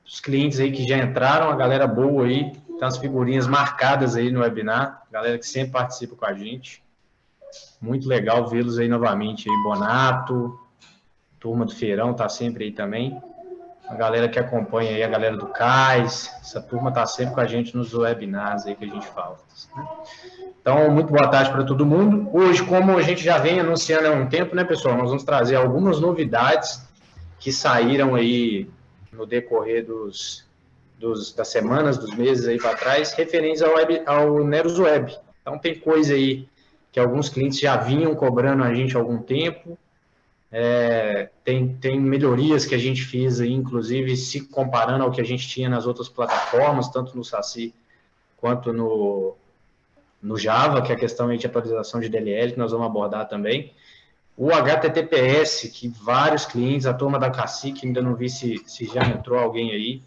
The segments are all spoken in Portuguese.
Os clientes aí que já entraram, a galera boa aí, tem as figurinhas marcadas aí no webinar, galera que sempre participa com a gente. Muito legal vê-los aí novamente aí, Bonato, turma do Feirão tá sempre aí também. A galera que acompanha aí, a galera do CAIS, essa turma tá sempre com a gente nos webinars aí que a gente fala. Então, muito boa tarde para todo mundo. Hoje, como a gente já vem anunciando há um tempo, né, pessoal, nós vamos trazer algumas novidades que saíram aí no decorrer das semanas, dos meses aí para trás, referentes ao Neros Web. Então, tem coisa aí que alguns clientes já vinham cobrando a gente há algum tempo, tem melhorias que a gente fez aí, inclusive, se comparando ao que a gente tinha nas outras plataformas, tanto no SASI quanto no Java, que é a questão de atualização de DLL, que nós vamos abordar também. O HTTPS, que vários clientes, a turma da Cacique, ainda não vi se já entrou alguém aí,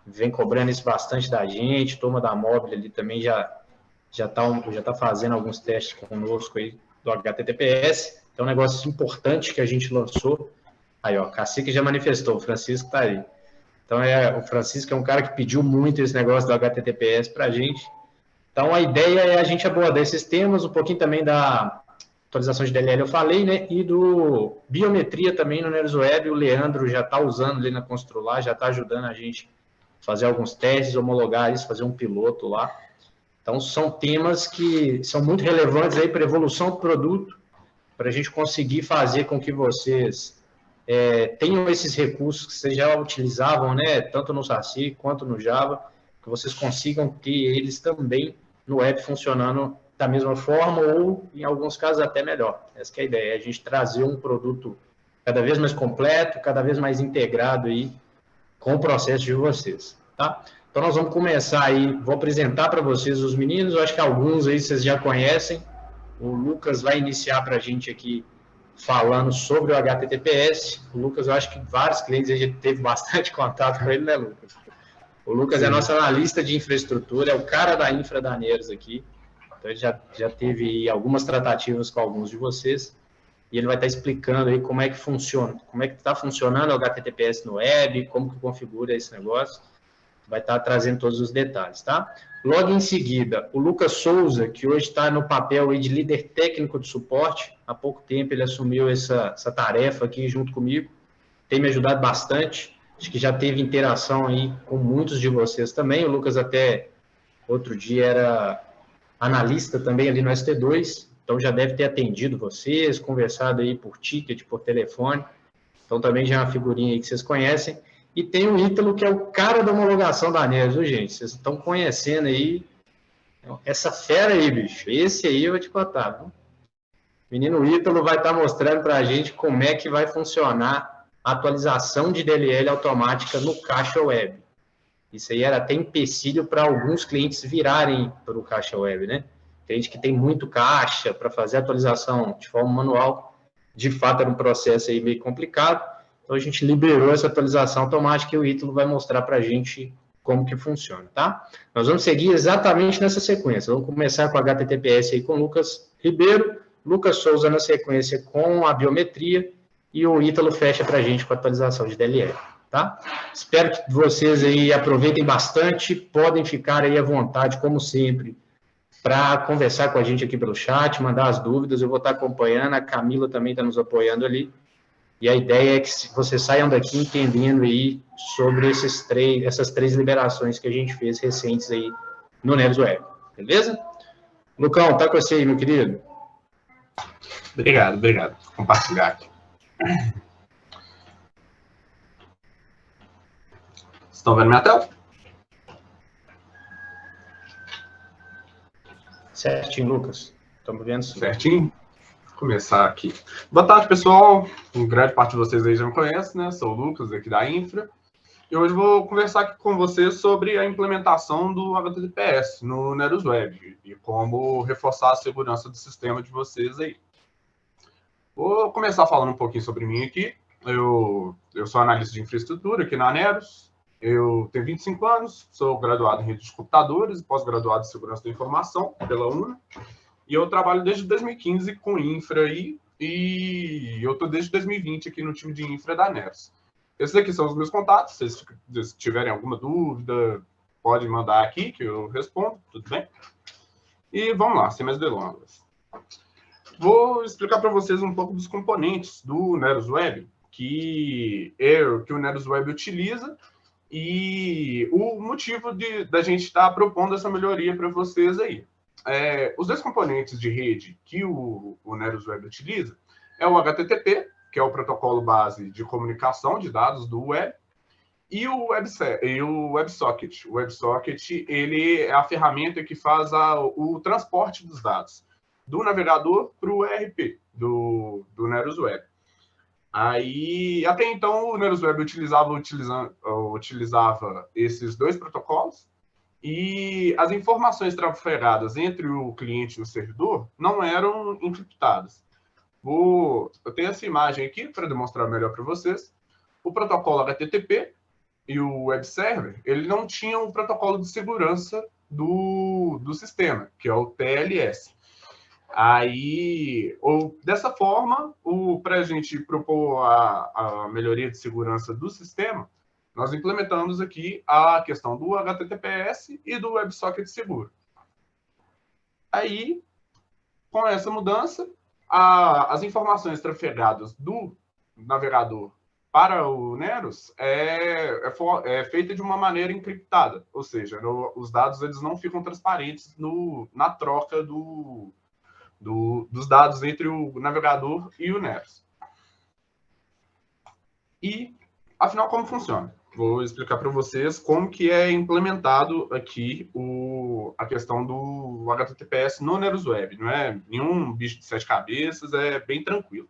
vem cobrando isso bastante da gente, a turma da Mobile ali também já tá fazendo alguns testes conosco aí do HTTPS. Então, um negócio importante que a gente lançou. Aí, ó, Cacique já manifestou, o Francisco tá aí. Então, o Francisco é um cara que pediu muito esse negócio do HTTPS para a gente. Então, a ideia é a gente abordar esses temas, um pouquinho também da atualização de DLL, eu falei, né? E do biometria também no Neros Web, o Leandro já está usando ali na Constrular, já está ajudando a gente a fazer alguns testes, homologar isso, fazer um piloto lá. Então, são temas que são muito relevantes aí para a evolução do produto, para a gente conseguir fazer com que vocês tenham esses recursos que vocês já utilizavam, né, tanto no SASI quanto no Java, que vocês consigam ter eles também no web funcionando da mesma forma ou, em alguns casos, até melhor. Essa que é a ideia, é a gente trazer um produto cada vez mais completo, cada vez mais integrado aí com o processo de vocês, tá? Então, nós vamos começar aí, vou apresentar para vocês os meninos, eu acho que alguns aí vocês já conhecem. O Lucas vai iniciar para a gente aqui falando sobre o HTTPS. O Lucas, eu acho que vários clientes a gente teve bastante contato com ele, né, Lucas? O Lucas Sim. É nosso analista de infraestrutura, é o cara da infra da Neros aqui. Então, ele já teve algumas tratativas com alguns de vocês. E ele vai estar explicando aí como é que funciona, como é que está funcionando o HTTPS no web, como que configura esse negócio. Vai estar trazendo todos os detalhes, tá? Logo em seguida, o Lucas Souza, que hoje está no papel aí de líder técnico de suporte. Há pouco tempo ele assumiu essa tarefa aqui junto comigo. Tem me ajudado bastante. Acho que já teve interação aí com muitos de vocês também. O Lucas até outro dia era analista também ali no ST2. Então já deve ter atendido vocês, conversado aí por ticket, por telefone. Então também já é uma figurinha aí que vocês conhecem. E tem o Ítalo, que é o cara da homologação da Neros, viu, gente? Vocês estão conhecendo aí essa fera aí, bicho. Esse aí eu vou te contar, viu? O menino Ítalo vai estar mostrando para a gente como é que vai funcionar a atualização de DLL automática no Caixa Web. Isso aí era até empecilho para alguns clientes virarem para o Caixa Web, né? Tem gente que tem muito caixa para fazer a atualização de forma manual. De fato, era um processo aí meio complicado. Então, a gente liberou essa atualização automática e o Ítalo vai mostrar para a gente como que funciona, tá? Nós vamos seguir exatamente nessa sequência. Vamos começar com a HTTPS aí com o Lucas Ribeiro, Lucas Souza na sequência com a biometria e o Ítalo fecha para a gente com a atualização de DLL, tá? Espero que vocês aí aproveitem bastante, podem ficar aí à vontade, como sempre, para conversar com a gente aqui pelo chat, mandar as dúvidas, eu vou estar acompanhando, a Camila também está nos apoiando ali. E a ideia é que vocês saiam daqui entendendo aí sobre essas três liberações que a gente fez recentes aí no Neros Web. Beleza? Lucão, tá com você aí, meu querido. Obrigado. Vou compartilhar aqui. Estão vendo minha tela? Certinho, Lucas. Estamos vendo sim. Certinho? Começar aqui. Boa tarde, pessoal. Grande parte de vocês aí já me conhece, né? Sou o Lucas, aqui da Infra. E hoje vou conversar aqui com vocês sobre a implementação do HTTPS no Neros Web e como reforçar a segurança do sistema de vocês aí. Vou começar falando um pouquinho sobre mim aqui. Eu sou analista de infraestrutura aqui na Neros. Eu tenho 25 anos, sou graduado em rede de computadores e pós-graduado em segurança da informação pela UNA. E eu trabalho desde 2015 com infra aí, e eu estou desde 2020 aqui no time de infra da Neros. Esses aqui são os meus contatos. Se vocês tiverem alguma dúvida, pode mandar aqui que eu respondo, tudo bem? E vamos lá, sem mais delongas. Vou explicar para vocês um pouco dos componentes do Neros Web que o Neros Web utiliza e o motivo da gente estar propondo essa melhoria para vocês aí. Os dois componentes de rede que o Neros Web utiliza é o HTTP, que é o protocolo base de comunicação de dados do web, e o WebSocket. O WebSocket ele é a ferramenta que faz o transporte dos dados do navegador para o ERP do Neros Web. Aí, até então, o Neros Web utilizava esses dois protocolos e as informações trafegadas entre o cliente e o servidor não eram encriptadas. Eu tenho essa imagem aqui para demonstrar melhor para vocês. O protocolo HTTP e o web server, ele não tinham o protocolo de segurança do sistema, que é o TLS. Aí, dessa forma, para a gente propor a melhoria de segurança do sistema, nós implementamos aqui a questão do HTTPS e do WebSocket seguro. Aí, com essa mudança, as informações trafegadas do navegador para o Neros é feita de uma maneira encriptada, ou seja, os dados eles não ficam transparentes na troca dos dados entre o navegador e o Neros. E, afinal, como funciona? Vou explicar para vocês como que é implementado aqui a questão do HTTPS no Neros Web. Não é nenhum bicho de 7 cabeças, é bem tranquilo.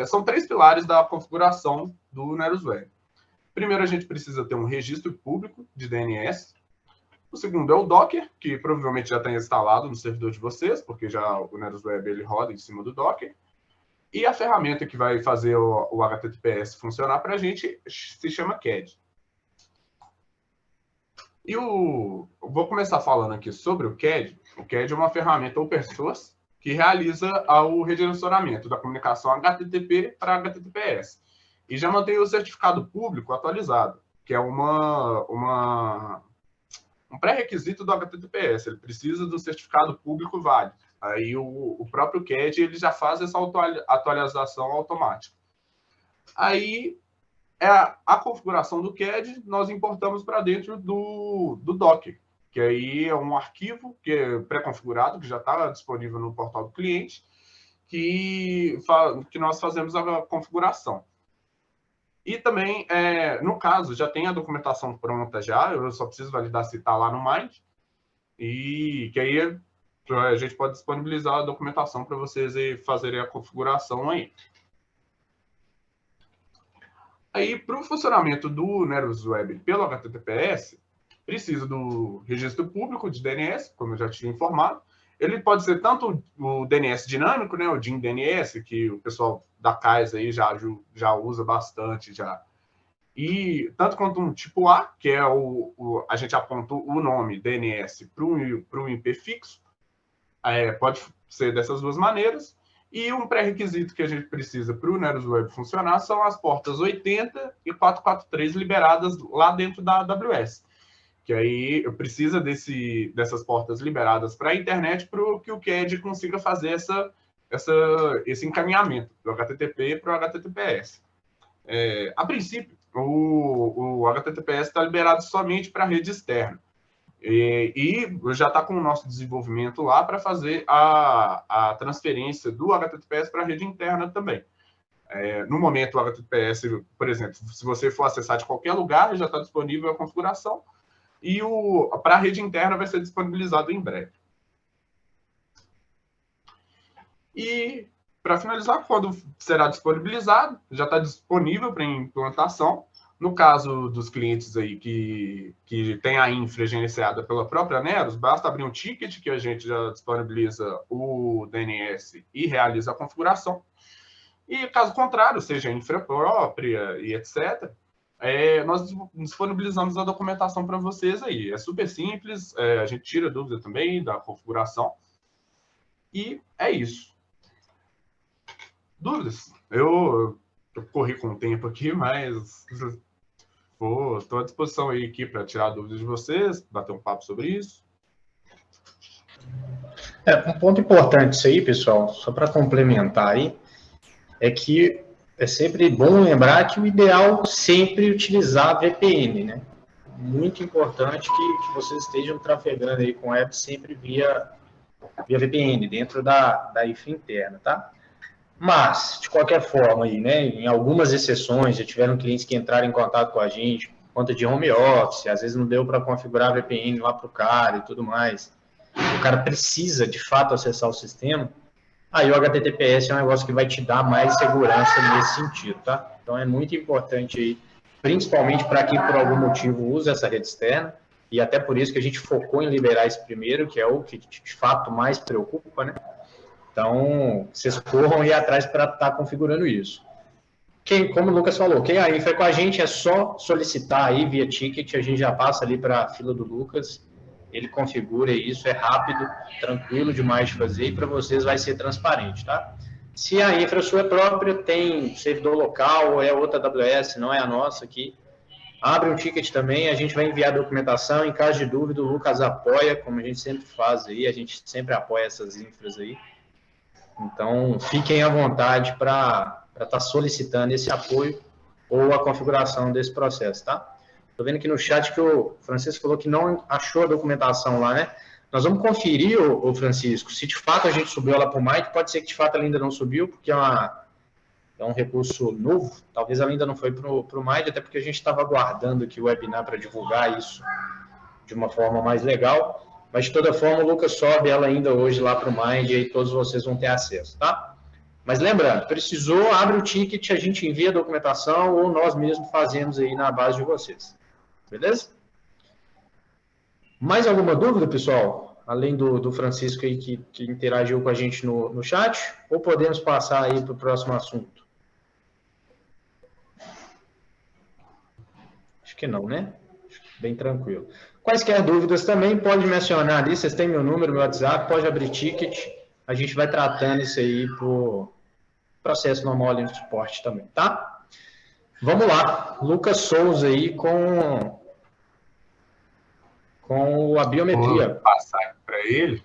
São 3 pilares da configuração do Neros Web. Primeiro, a gente precisa ter um registro público de DNS. O segundo é o Docker, que provavelmente já está instalado no servidor de vocês, porque já o Neros Web ele roda em cima do Docker. E a ferramenta que vai fazer o HTTPS funcionar para a gente se chama CAD. E vou começar falando aqui sobre o CAD. O CAD é uma ferramenta open source que realiza o redirecionamento da comunicação HTTP para HTTPS. E já mantém o certificado público atualizado, que é um pré-requisito do HTTPS. Ele precisa do certificado público válido. Aí o próprio CAD ele já faz essa atualização automática. Aí a configuração do CAD nós importamos para dentro do Docker, que aí é um arquivo que é pré-configurado, que já está disponível no portal do cliente, que nós fazemos a configuração. E também, no caso, já tem a documentação pronta já, eu só preciso validar se está lá no Mind, e que aí a gente pode disponibilizar a documentação para vocês fazerem a configuração aí. Aí, para o funcionamento do Neros Web pelo HTTPS, precisa do registro público de DNS, como eu já tinha informado. Ele pode ser tanto o DNS dinâmico, né, o DIN-DNS, que o pessoal da CAIS aí já usa bastante já. E tanto quanto um tipo A, que é a gente aponta o nome DNS para um IP fixo, pode ser dessas duas maneiras. E um pré-requisito que a gente precisa para o Neros Web funcionar são as portas 80 e 443 liberadas lá dentro da AWS. Que aí precisa dessas portas liberadas para a internet para que o CAD consiga fazer esse encaminhamento do HTTP para o HTTPS. A princípio, o HTTPS está liberado somente para a rede externa. E já está com o nosso desenvolvimento lá para fazer a transferência do HTTPS para a rede interna também. No momento, o HTTPS, por exemplo, se você for acessar de qualquer lugar, já está disponível a configuração. E para a rede interna vai ser disponibilizado em breve. E, para finalizar, quando será disponibilizado, já está disponível para implantação. No caso dos clientes aí que tem a infra gerenciada pela própria Neros, basta abrir um ticket que a gente já disponibiliza o DNS e realiza a configuração. E, caso contrário, seja infra própria e etc., nós disponibilizamos a documentação para vocês aí. É super simples, a gente tira dúvida também da configuração. E é isso. Dúvidas? Eu Eu corri com o tempo aqui, mas estou à disposição aí aqui para tirar dúvidas de vocês, bater um papo sobre isso. Um ponto importante isso aí, pessoal, só para complementar aí, é que é sempre bom lembrar que o ideal é sempre utilizar a VPN, né? Muito importante que vocês estejam trafegando aí com a web sempre via VPN, dentro da IFA interna, tá? Mas, de qualquer forma, aí, né, em algumas exceções, já tiveram clientes que entraram em contato com a gente, por conta de home office, às vezes não deu para configurar a VPN lá para o cara e tudo mais. O cara precisa, de fato, acessar o sistema. Aí o HTTPS é um negócio que vai te dar mais segurança nesse sentido, tá? Então é muito importante aí, principalmente para quem por algum motivo usa essa rede externa, e até por isso que a gente focou em liberar esse primeiro, que é o que de fato mais preocupa, né? Então, vocês corram aí atrás para estar configurando isso. Como o Lucas falou, quem aí foi com a gente é só solicitar aí via ticket, a gente já passa ali para a fila do Lucas, ele configura isso, é rápido, tranquilo demais de fazer e para vocês vai ser transparente, tá? Se a infra sua própria tem servidor local ou é outra AWS, não é a nossa aqui, abre um ticket também, a gente vai enviar a documentação, em caso de dúvida o Lucas apoia, como a gente sempre faz aí, a gente sempre apoia essas infras aí. Então, fiquem à vontade para estar solicitando esse apoio ou a configuração desse processo, tá? Estou vendo aqui no chat que o Francisco falou que não achou a documentação lá, né? Nós vamos conferir, o Francisco, se de fato a gente subiu ela para o Mike, pode ser que de fato ela ainda não subiu, porque é um recurso novo, talvez ela ainda não foi para o Mike, até porque a gente estava aguardando aqui o webinar para divulgar isso de uma forma mais legal. Mas, de toda forma, o Lucas sobe ela ainda hoje lá para o Mind e aí todos vocês vão ter acesso, tá? Mas lembrando, precisou, abre o ticket, a gente envia a documentação ou nós mesmos fazemos aí na base de vocês. Beleza? Mais alguma dúvida, pessoal? Além do Francisco aí que interagiu com a gente no chat? Ou podemos passar aí para o próximo assunto? Acho que não, né? Bem tranquilo. Quaisquer dúvidas também, pode mencionar ali, vocês têm meu número, meu WhatsApp, pode abrir ticket, a gente vai tratando isso aí por processo normal ali no suporte também, tá? Vamos lá, Lucas Souza aí com a biometria. Vou passar aqui para ele.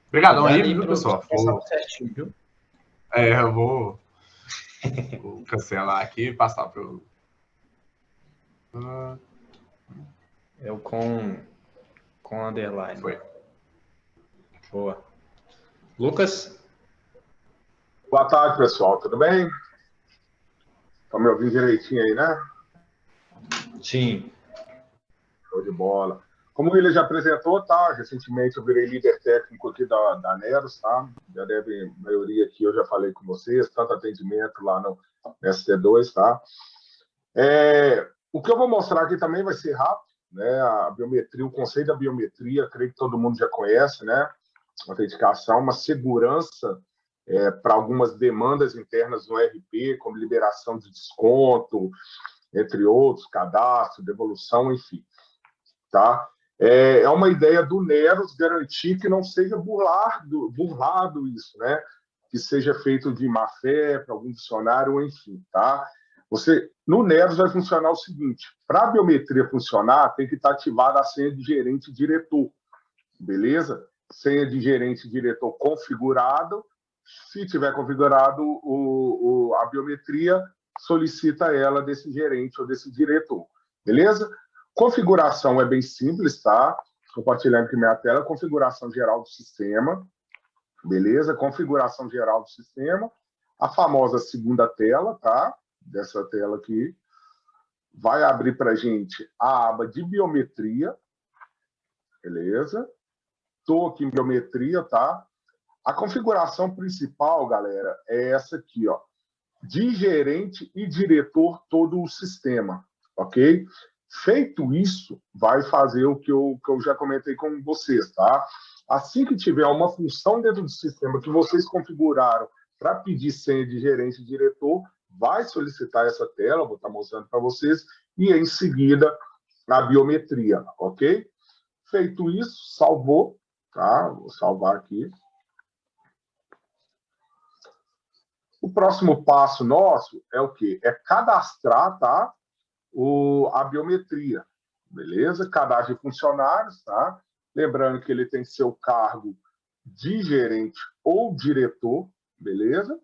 Obrigadão aí, viu, pessoal? Certinho, viu? Eu vou cancelar aqui e passar para o... É o com underline. Foi. Boa. Lucas? Boa tarde, pessoal. Tudo bem? Estão me ouvindo direitinho aí, né? Sim. Show de bola. Como o William já apresentou, tá? Recentemente eu virei líder técnico aqui da Neros, tá? Já deve, a maioria aqui eu já falei com vocês, tanto atendimento lá no ST2, tá? O que eu vou mostrar aqui também vai ser rápido, né? A biometria, o conceito da biometria, creio que todo mundo já conhece, né? Autenticação, uma segurança para algumas demandas internas no RP, como liberação de desconto, entre outros, cadastro, devolução, enfim. Tá? É uma ideia do Neros garantir que não seja burlado isso, né? Que seja feito de má fé para algum dicionário, enfim. Tá? No Neros vai funcionar o seguinte: para a biometria funcionar, tem que estar ativada a senha de gerente e diretor. Beleza? Senha de gerente e diretor configurado. Se tiver configurado a biometria, solicita ela desse gerente ou desse diretor. Beleza? Configuração é bem simples, tá? Compartilhando aqui minha tela. Configuração geral do sistema. Beleza? Configuração geral do sistema. A famosa segunda tela, tá? Dessa tela aqui. Vai abrir para a gente a aba de biometria. Beleza? Estou aqui em biometria, tá? A configuração principal, galera, é essa aqui, ó. De gerente e diretor todo o sistema, ok? Feito isso, vai fazer o que eu já comentei com vocês, tá? Assim que tiver uma função dentro do sistema que vocês configuraram para pedir senha de gerente e diretor, vai solicitar essa tela, vou estar mostrando para vocês, e em seguida a biometria, ok? Feito isso, salvou, tá? Vou salvar aqui. O próximo passo nosso é o quê? É cadastrar, tá? A biometria, beleza? Cadastro de funcionários, tá? Lembrando que ele tem que ser o cargo de gerente ou diretor, beleza?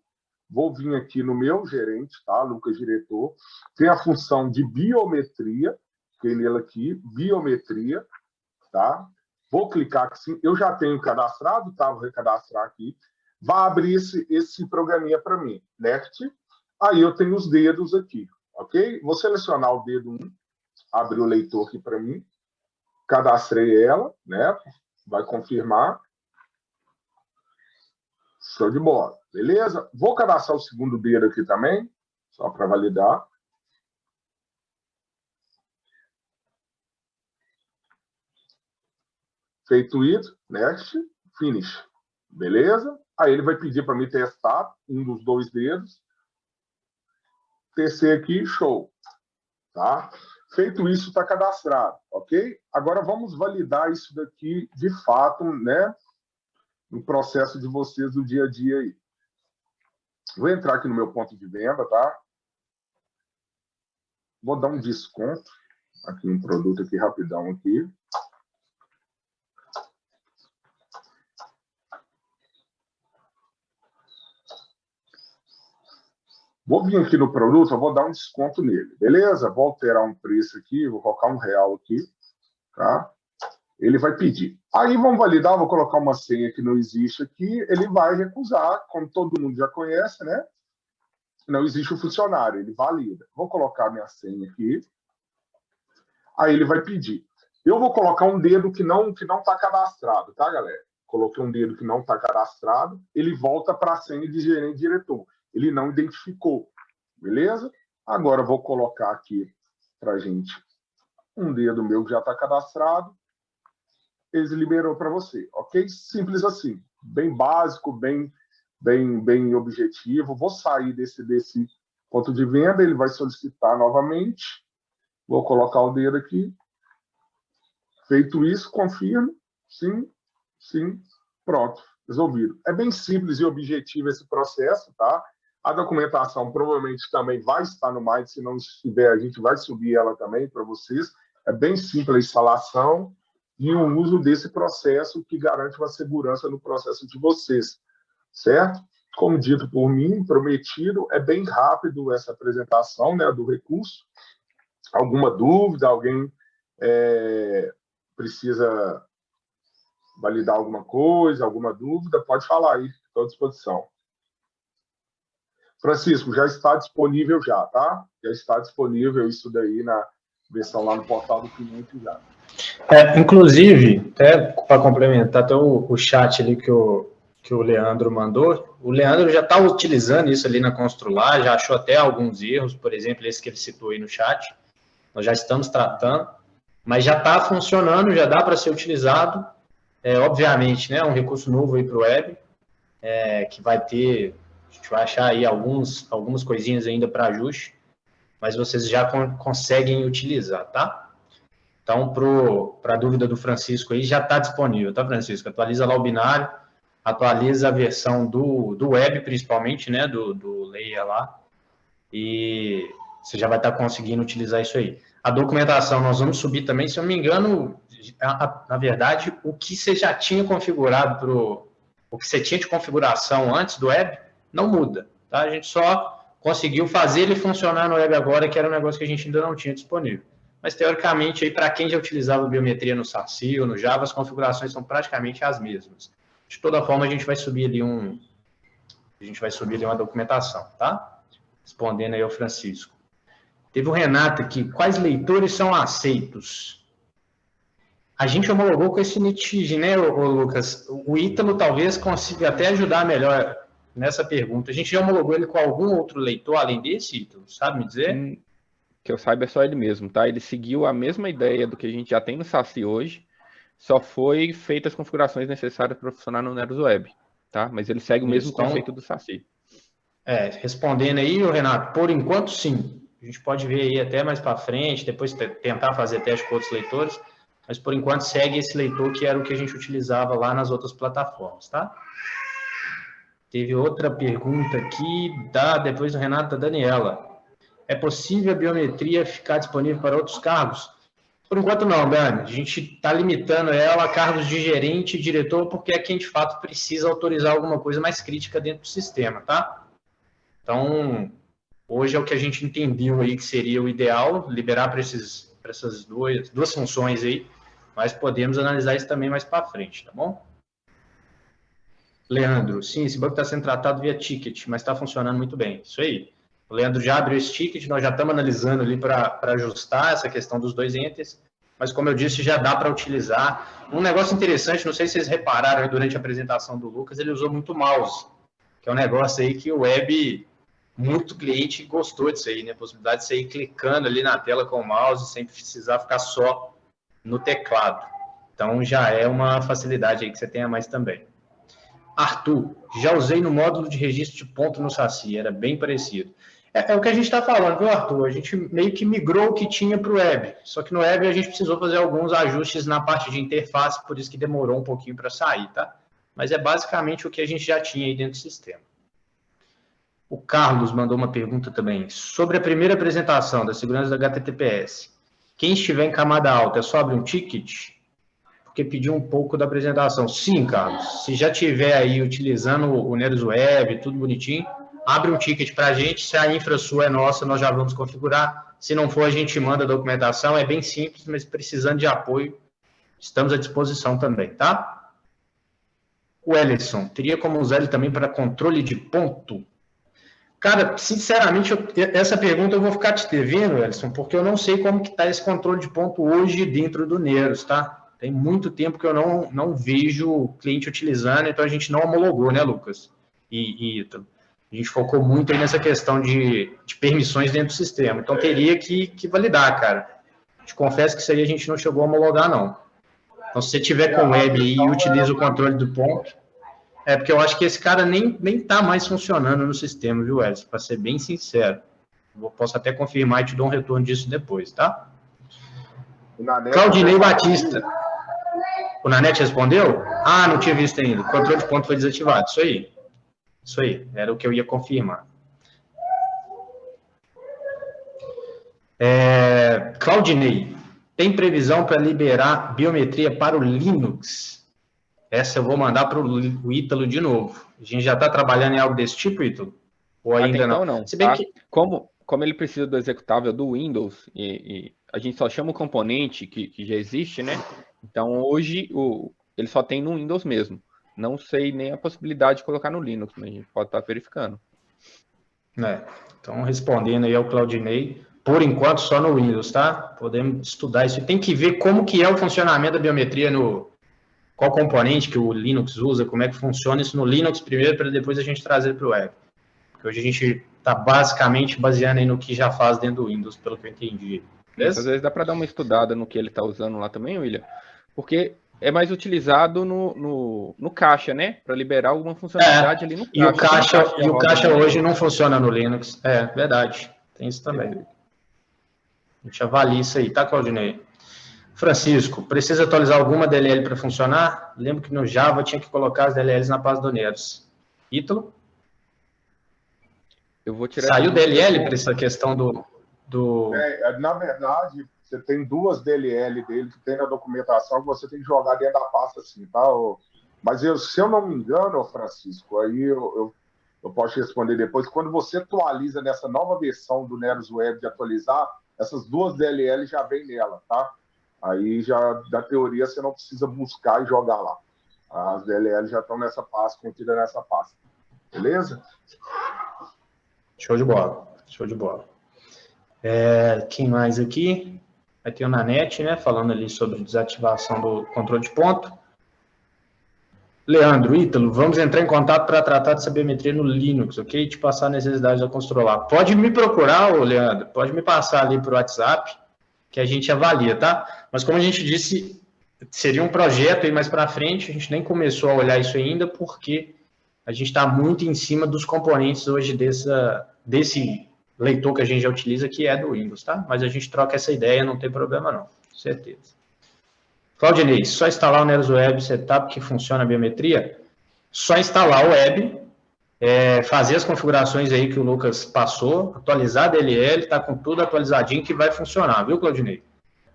Vou vir aqui no meu gerente, tá? Lucas Diretor. Tem a função de biometria, tem nele aqui, biometria, tá? Vou clicar aqui sim. Eu já tenho cadastrado, tá? Vou recadastrar aqui. Vai abrir esse programinha para mim. Next. Aí eu tenho os dedos aqui, ok? Vou selecionar o dedo 1, abrir o leitor aqui para mim. Cadastrei ela, né? Vai confirmar. Show de bola. Beleza? Vou cadastrar o segundo dedo aqui também, só para validar. Feito isso, next, finish. Beleza? Aí ele vai pedir para mim testar um dos 2 dedos. Testei aqui, show. Tá? Feito isso, está cadastrado, ok? Agora vamos validar isso daqui de fato, né? No processo de vocês do dia a dia aí. Vou entrar aqui no meu ponto de venda, tá? Vou dar um desconto aqui no produto aqui rapidão aqui. Vou vir aqui no produto, eu vou dar um desconto nele, beleza? Vou alterar um preço aqui, vou colocar R$1 aqui, tá? Ele vai pedir. Aí vamos validar, vou colocar uma senha que não existe aqui, ele vai recusar, como todo mundo já conhece, né? Não existe o funcionário, ele valida. Vou colocar minha senha aqui. Aí ele vai pedir. Eu vou colocar um dedo que não está cadastrado, tá, galera? Coloquei um dedo que não está cadastrado, ele volta para a senha de gerente e diretor. Ele não identificou, beleza? Agora eu vou colocar aqui para a gente um dedo meu que já está cadastrado. Ele liberou para você, ok? Simples assim, bem básico, bem objetivo. Vou sair desse ponto de venda, ele vai solicitar novamente. Vou colocar o dedo aqui. Feito isso, confirmo. Sim, sim, pronto, resolvido. É bem simples e objetivo esse processo, tá? A documentação provavelmente também vai estar no Mind, se não estiver, a gente vai subir ela também para vocês. É bem simples a instalação e o uso desse processo que garante uma segurança no processo de vocês, certo? Como dito por mim, prometido, é bem rápido essa apresentação, né, do recurso. Alguma dúvida? Alguém precisa validar alguma coisa, alguma dúvida? Pode falar aí, estou à disposição. Francisco, já está disponível já, tá? Já está disponível isso daí na versão lá no portal do cliente já. Inclusive, até para complementar, até o chat ali que o Leandro mandou, o Leandro já está utilizando isso ali na Constrular, já achou até alguns erros, por exemplo, esse que ele citou aí no chat, nós já estamos tratando, mas já está funcionando, já dá para ser utilizado, obviamente, né, um recurso novo aí para o web, que vai ter, a gente vai achar aí algumas coisinhas ainda para ajuste, mas vocês já conseguem utilizar, tá? Então, para a dúvida do Francisco aí, já está disponível, tá, Francisco? Atualiza lá o binário, atualiza a versão do web, principalmente, né, do layer lá, e você já vai estar conseguindo utilizar isso aí. A documentação nós vamos subir também, se eu não me engano, na verdade, o que você já tinha configurado, o que você tinha de configuração antes do web, não muda, tá? A gente só conseguiu fazer ele funcionar no web agora, que era um negócio que a gente ainda não tinha disponível. Mas, teoricamente, para quem já utilizava biometria no SASI ou no Java, as configurações são praticamente as mesmas. De toda forma, a gente vai subir ali uma documentação, tá? Respondendo aí ao Francisco. Teve o Renato aqui. Quais leitores são aceitos? A gente homologou com esse NITIG, né, Lucas? O Ítalo talvez consiga até ajudar melhor nessa pergunta. A gente já homologou ele com algum outro leitor além desse, Ítalo? Sabe me dizer? Que eu saiba é só ele mesmo, tá? Ele seguiu a mesma ideia do que a gente já tem no SASI hoje, só foi feita as configurações necessárias para funcionar no Neros Web, tá? Mas ele segue o mesmo conceito do SASI. Respondendo aí, Renato, por enquanto sim. A gente pode ver aí até mais para frente, depois tentar fazer teste com outros leitores, mas por enquanto segue esse leitor que era o que a gente utilizava lá nas outras plataformas, tá? Teve outra pergunta aqui, depois do Renato, da Daniela. É possível a biometria ficar disponível para outros cargos? Por enquanto não, Dani. A gente está limitando ela a cargos de gerente e diretor, porque é quem de fato precisa autorizar alguma coisa mais crítica dentro do sistema, tá? Então, hoje é o que a gente entendeu aí que seria o ideal, liberar para essas duas funções aí, mas podemos analisar isso também mais para frente, tá bom? Leandro, sim, esse banco está sendo tratado via ticket, mas está funcionando muito bem. Isso aí. O Leandro já abriu esse ticket, nós já estamos analisando ali para ajustar essa questão dos 2 entes, mas como eu disse, já dá para utilizar. Um negócio interessante, não sei se vocês repararam durante a apresentação do Lucas, ele usou muito mouse, que é um negócio aí que o web, muito cliente gostou disso aí, né? A possibilidade de você ir clicando ali na tela com o mouse sem precisar ficar só no teclado. Então já é uma facilidade aí que você tenha mais também. Arthur, já usei no módulo de registro de ponto no SACI, era bem parecido. É o que a gente está falando, viu, Arthur? A gente meio que migrou o que tinha para o web, só que no web a gente precisou fazer alguns ajustes na parte de interface, por isso que demorou um pouquinho para sair, tá? Mas é basicamente o que a gente já tinha aí dentro do sistema. O Carlos mandou uma pergunta também. Sobre a primeira apresentação da segurança da HTTPS, quem estiver em camada alta é só abrir um ticket? Porque pediu um pouco da apresentação. Sim, Carlos. Se já tiver aí utilizando o Neros Web, tudo bonitinho, abre um ticket para a gente. Se a infra sua é nossa, nós já vamos configurar. Se não for, a gente manda a documentação. É bem simples, mas precisando de apoio, estamos à disposição também, tá? O Ellison, teria como usar ele também para controle de ponto? Cara, sinceramente, essa pergunta eu vou ficar te devendo, Ellison, porque eu não sei como que está esse controle de ponto hoje dentro do Neros, tá? Tem muito tempo que eu não vejo o cliente utilizando, então a gente não homologou, né, Lucas? E a gente focou muito aí nessa questão de permissões dentro do sistema. Então teria que validar, cara. Te confesso que isso aí a gente não chegou a homologar, não. Então se você tiver com web aí e utiliza o controle do ponto, é porque eu acho que esse cara nem tá mais funcionando no sistema, viu, Ellison? Para ser bem sincero. Eu posso até confirmar e te dou um retorno disso depois, tá? Claudinei Batista. O Nanete respondeu? Ah, não tinha visto ainda. O controle de ponto foi desativado. Isso aí. Isso aí. Era o que eu ia confirmar. Claudinei. Tem previsão para liberar biometria para o Linux? Essa eu vou mandar para o Ítalo de novo. A gente já está trabalhando em algo desse tipo, Ítalo? Ou ainda então não? Se bem que... Como ele precisa do executável do Windows, e a gente só chama o componente que já existe, né? Então, hoje, ele só tem no Windows mesmo. Não sei nem a possibilidade de colocar no Linux, mas a gente pode estar verificando. Então, respondendo aí ao Claudinei, por enquanto só no Windows, tá? Podemos estudar isso. Tem que ver como que é o funcionamento da biometria qual componente que o Linux usa, como é que funciona isso no Linux primeiro, para depois a gente trazer para o web. Porque hoje a gente está basicamente baseando aí no que já faz dentro do Windows, pelo que eu entendi. Às vezes dá para dar uma estudada no que ele está usando lá também, William, porque é mais utilizado no caixa, né? Para liberar alguma funcionalidade ali no caixa. E o caixa hoje não funciona no Linux. É, verdade. Tem isso também. A gente avalia isso aí, tá, Claudinei? Francisco, precisa atualizar alguma DLL para funcionar? Lembro que no Java tinha que colocar as DLLs na pasta do Neros. Ítalo? Eu vou tirar. Saiu DLL para essa questão do... Na verdade, você tem 2 DLL dele que tem na documentação que você tem que jogar dentro da pasta assim, tá? Mas se eu não me engano, Francisco, aí eu posso te responder depois, quando você atualiza nessa nova versão do Neros Web de atualizar, essas 2 DLL já vem nela, tá? Aí já, da teoria, você não precisa buscar e jogar lá. As DLL já estão nessa pasta, contida nessa pasta. Beleza? Show de bola. Show de bola. Quem mais aqui? Vai ter o Nanete, né? Falando ali sobre desativação do controle de ponto. Leandro, Ítalo, vamos entrar em contato para tratar dessa biometria no Linux, ok? Te passar a necessidade da controlar. Pode me procurar, Leandro, pode me passar ali por WhatsApp, que a gente avalia, tá? Mas como a gente disse, seria um projeto aí mais para frente, a gente nem começou a olhar isso ainda, porque a gente está muito em cima dos componentes hoje desse leitor que a gente já utiliza, que é do Windows, tá? Mas a gente troca essa ideia, não tem problema não, com certeza. Claudinei, só instalar o Neros Web Setup que funciona a biometria? Só instalar o web, fazer as configurações aí que o Lucas passou, atualizar a DLL, tá com tudo atualizadinho que vai funcionar, viu, Claudinei?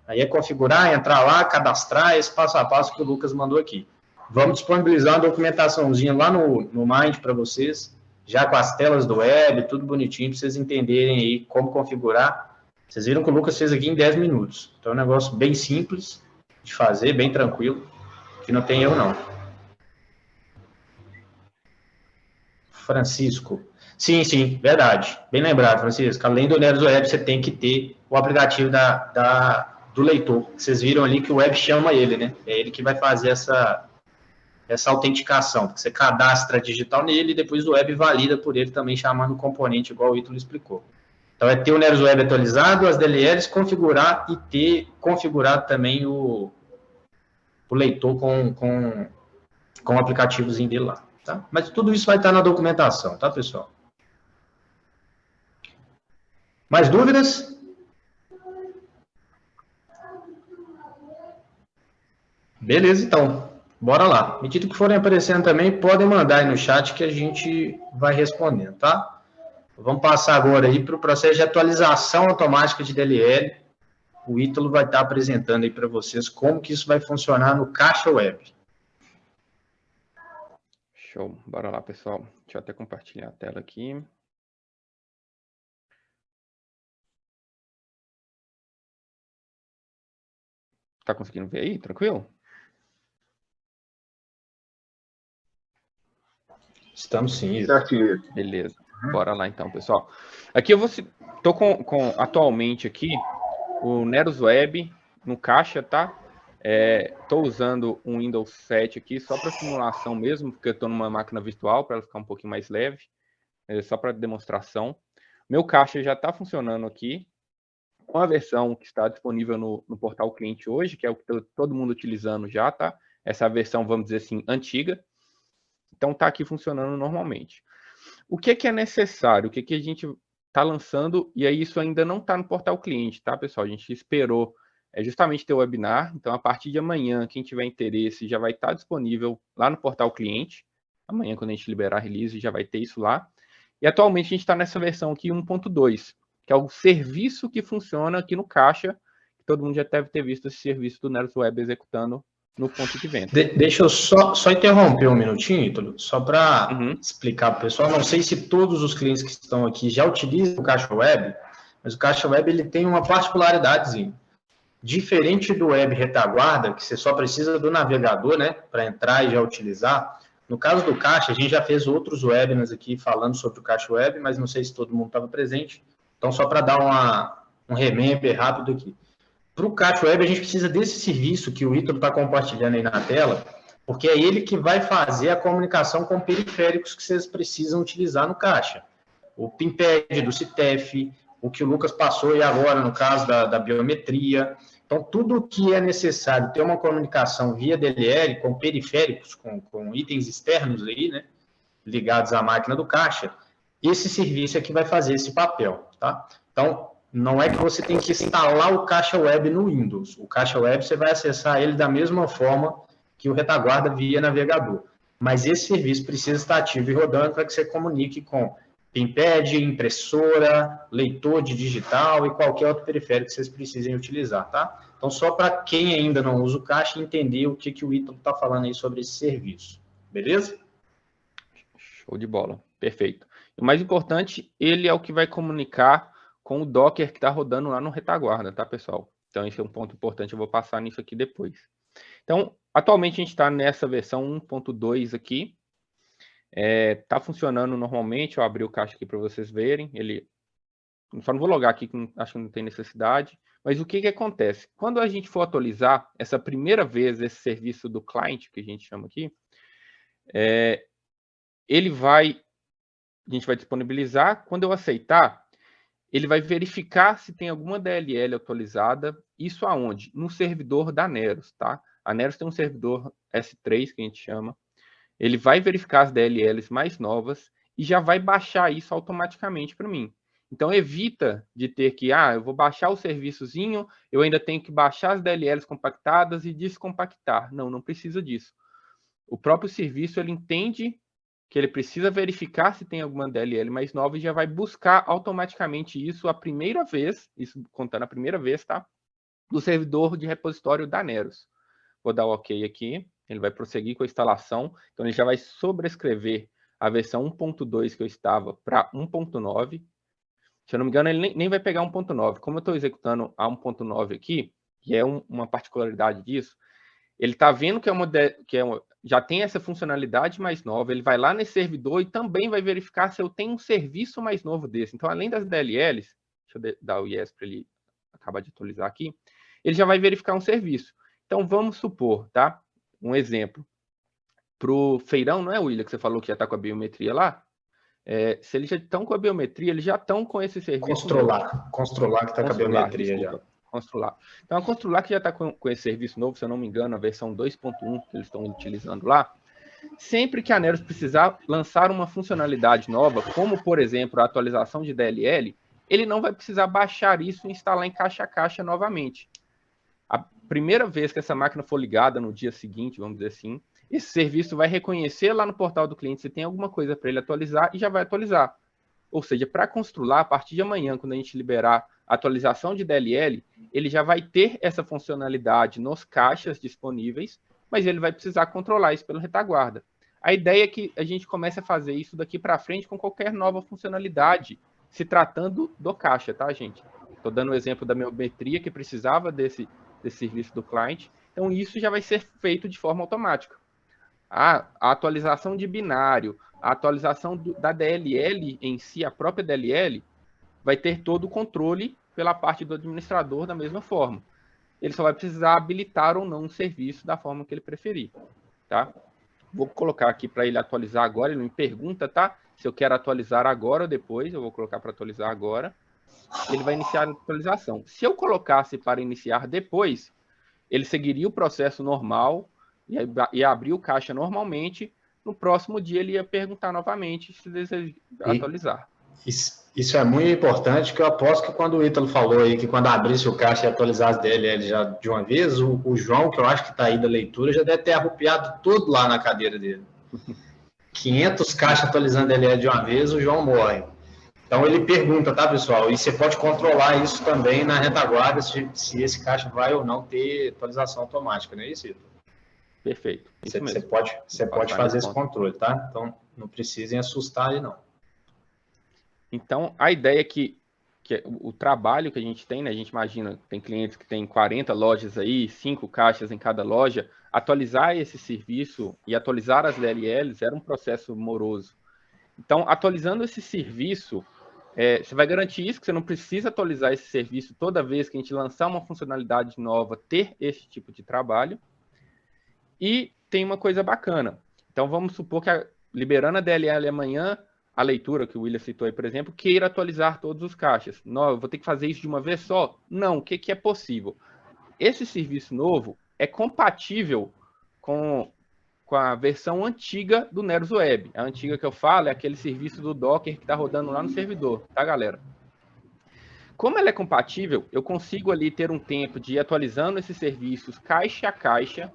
Aí é configurar, entrar lá, cadastrar, esse passo a passo que o Lucas mandou aqui. Vamos disponibilizar uma documentaçãozinha lá no Mind para vocês, já com as telas do web, tudo bonitinho, para vocês entenderem aí como configurar. Vocês viram que o Lucas fez aqui em 10 minutos. Então é um negócio bem simples de fazer, bem tranquilo, que não tem erro não. Francisco. Sim, verdade. Bem lembrado, Francisco. Além do Neros Web, você tem que ter o aplicativo do leitor. Vocês viram ali que o web chama ele, né? É ele que vai fazer essa autenticação. Você cadastra digital nele e depois o web valida por ele também, chamando o componente, igual o Ítalo explicou. Então, é ter o Neros Web atualizado, as DLLs, configurar e ter configurado também o leitor com o aplicativozinho dele lá. Tá? Mas tudo isso vai estar na documentação, tá, pessoal? Mais dúvidas? Beleza, então. Bora lá. À medida que forem aparecendo também, podem mandar aí no chat que a gente vai respondendo, tá? Vamos passar agora aí para o processo de atualização automática de DLL. O Ítalo vai estar apresentando aí para vocês como que isso vai funcionar no Caixa Web. Show. Bora lá, pessoal. Deixa eu até compartilhar a tela aqui. Tá conseguindo ver aí? Tranquilo? Estamos sim. Beleza. Bora lá então, pessoal. Aqui eu tô atualmente aqui o Neros Web no caixa, tá? Tô usando um Windows 7 aqui só para simulação mesmo, porque eu tô numa máquina virtual para ela ficar um pouquinho mais leve, só para demonstração. Meu caixa já está funcionando aqui com a versão que está disponível no portal cliente hoje, que é o que todo mundo utilizando já, tá? Essa versão, vamos dizer assim, antiga. Então está aqui funcionando normalmente. O que é necessário? O que a gente está lançando? E aí isso ainda não está no portal cliente, tá, pessoal? A gente esperou justamente ter o webinar. Então, a partir de amanhã, quem tiver interesse já vai estar disponível lá no portal cliente. Amanhã, quando a gente liberar a release, já vai ter isso lá. E atualmente a gente está nessa versão aqui 1.2, que é o serviço que funciona aqui no caixa. Todo mundo já deve ter visto esse serviço do Neros Web executando no ponto de venda. Deixa eu só interromper um minutinho, Ítalo, só para explicar para o pessoal. Não sei se todos os clientes que estão aqui já utilizam o Caixa Web, mas o Caixa Web ele tem uma particularidadezinha. Diferente do Web Retaguarda, que você só precisa do navegador, né, para entrar e já utilizar. No caso do Caixa, a gente já fez outros webinars aqui falando sobre o Caixa Web, mas não sei se todo mundo estava presente. Então, só para dar um remember rápido aqui. Para o Caixa Web, a gente precisa desse serviço que o Ítalo está compartilhando aí na tela, porque é ele que vai fazer a comunicação com periféricos que vocês precisam utilizar no Caixa. O PIMPED do CITEF, o que o Lucas passou aí agora no caso da biometria. Então, tudo que é necessário ter uma comunicação via DLL com periféricos, com itens externos aí, né, ligados à máquina do Caixa, esse serviço é que vai fazer esse papel, tá? Então, não é que você tem que instalar o Caixa Web no Windows. O Caixa Web você vai acessar ele da mesma forma que o Retaguarda via navegador. Mas esse serviço precisa estar ativo e rodando para que você comunique com PIMPED, impressora, leitor de digital e qualquer outro periférico que vocês precisem utilizar, tá? Então, só para quem ainda não usa o Caixa entender o que o Ítalo está falando aí sobre esse serviço. Beleza? Show de bola. Perfeito. E o mais importante, ele é o que vai comunicar com o Docker que está rodando lá no Retaguarda, tá, pessoal? Então, esse é um ponto importante, eu vou passar nisso aqui depois. Então, atualmente a gente está nessa versão 1.2 aqui. Tá funcionando normalmente, eu abri o caixa aqui para vocês verem. Ele só não vou logar aqui, que acho que não tem necessidade. Mas o que acontece? Quando a gente for atualizar essa primeira vez esse serviço do client, que a gente chama aqui, a gente vai disponibilizar. Quando eu aceitar, ele vai verificar se tem alguma DLL atualizada. Isso aonde? No servidor da Neros, tá? A Neros tem um servidor S3, que a gente chama. Ele vai verificar as DLLs mais novas e já vai baixar isso automaticamente para mim. Então, evita de ter que, eu vou baixar o serviçozinho, eu ainda tenho que baixar as DLLs compactadas e descompactar. Não precisa disso. O próprio serviço, ele entende que ele precisa verificar se tem alguma DLL mais nova e já vai buscar automaticamente isso a primeira vez, isso contando a primeira vez, tá? Do servidor de repositório da Neros. Vou dar o OK aqui, ele vai prosseguir com a instalação, então ele já vai sobrescrever a versão 1.2 que eu estava para 1.9. Se eu não me engano, ele nem vai pegar 1.9. Como eu estou executando a 1.9 aqui, que é uma particularidade disso, ele está vendo que já tem essa funcionalidade mais nova, ele vai lá nesse servidor e também vai verificar se eu tenho um serviço mais novo desse. Então, além das DLLs, deixa eu dar o yes para ele acabar de atualizar aqui, ele já vai verificar um serviço. Então, vamos supor, tá? Um exemplo. Para o feirão, não é, William, que você falou que já está com a biometria lá? Se eles já estão com a biometria, eles já estão com esse serviço. Constrular que está com a biometria, desculpa, já. Constrular. Então, a Constrular que já está com esse serviço novo, se eu não me engano, a versão 2.1 que eles estão utilizando lá, sempre que a Neros precisar lançar uma funcionalidade nova, como, por exemplo, a atualização de DLL, ele não vai precisar baixar isso e instalar em caixa a caixa novamente. A primeira vez que essa máquina for ligada no dia seguinte, vamos dizer assim, esse serviço vai reconhecer lá no portal do cliente se tem alguma coisa para ele atualizar e já vai atualizar. Ou seja, para Constrular, a partir de amanhã, quando a gente liberar a atualização de DLL, ele já vai ter essa funcionalidade nos caixas disponíveis, mas ele vai precisar controlar isso pela retaguarda. A ideia é que a gente comece a fazer isso daqui para frente com qualquer nova funcionalidade, se tratando do caixa, tá, gente? Estou dando o exemplo da biometria, que precisava desse serviço do cliente. Então, isso já vai ser feito de forma automática. A atualização de binário, a atualização da DLL em si, a própria DLL, vai ter todo o controle pela parte do administrador da mesma forma. Ele só vai precisar habilitar ou não um serviço da forma que ele preferir, tá? Vou colocar aqui para ele atualizar agora, ele me pergunta, tá? Se eu quero atualizar agora ou depois, eu vou colocar para atualizar agora. Ele vai iniciar a atualização. Se eu colocasse para iniciar depois, ele seguiria o processo normal, ia abrir o caixa normalmente. No próximo dia ele ia perguntar novamente se deseja atualizar. Isso é muito importante, que eu aposto que quando o Ítalo falou aí que quando abrisse o caixa e atualizasse DLL já de uma vez, o João, que eu acho que está aí da leitura, já deve ter arrupiado tudo lá na cadeira dele. 500 caixas atualizando DLL de uma vez, o João morre. Então ele pergunta, tá, pessoal? E você pode controlar isso também na retaguarda, se esse caixa vai ou não ter atualização automática, não é isso, Ítalo? Perfeito. Você pode fazer esse controle, tá? Então não precisem assustar aí, não. Então, a ideia é que o trabalho que a gente tem, né? A gente imagina, tem clientes que têm 40 lojas aí, 5 caixas em cada loja. Atualizar esse serviço e atualizar as DLLs era um processo moroso. Então, atualizando esse serviço, você vai garantir isso, que você não precisa atualizar esse serviço toda vez que a gente lançar uma funcionalidade nova, ter esse tipo de trabalho. E tem uma coisa bacana. Então, vamos supor que liberando a DLL amanhã, a leitura que o William citou aí, por exemplo, queira atualizar todos os caixas. Não, eu vou ter que fazer isso de uma vez só? Não, o que é possível? Esse serviço novo é compatível com a versão antiga do Neros Web. A antiga que eu falo é aquele serviço do Docker que está rodando lá no servidor, tá, galera? Como ela é compatível, eu consigo ali ter um tempo de ir atualizando esses serviços caixa a caixa,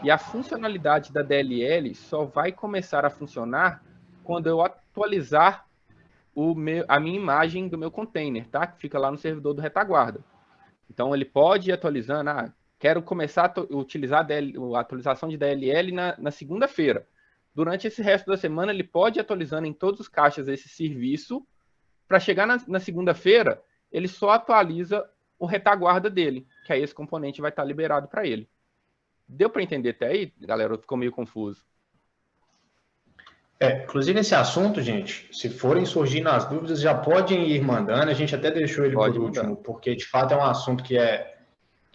e a funcionalidade da DLL só vai começar a funcionar quando eu atualizar a minha imagem do meu container, tá? Que fica lá no servidor do retaguarda. Então, ele pode ir atualizando. Quero começar a utilizar a atualização de DLL na segunda-feira. Durante esse resto da semana, ele pode ir atualizando em todos os caixas esse serviço. Para chegar na segunda-feira, ele só atualiza o retaguarda dele, que aí esse componente vai estar liberado para ele. Deu para entender até aí, galera? Ficou meio confuso. Inclusive esse assunto, gente, se forem surgindo as dúvidas, já podem ir mandando. A gente até deixou ele por último, porque de fato é um assunto que é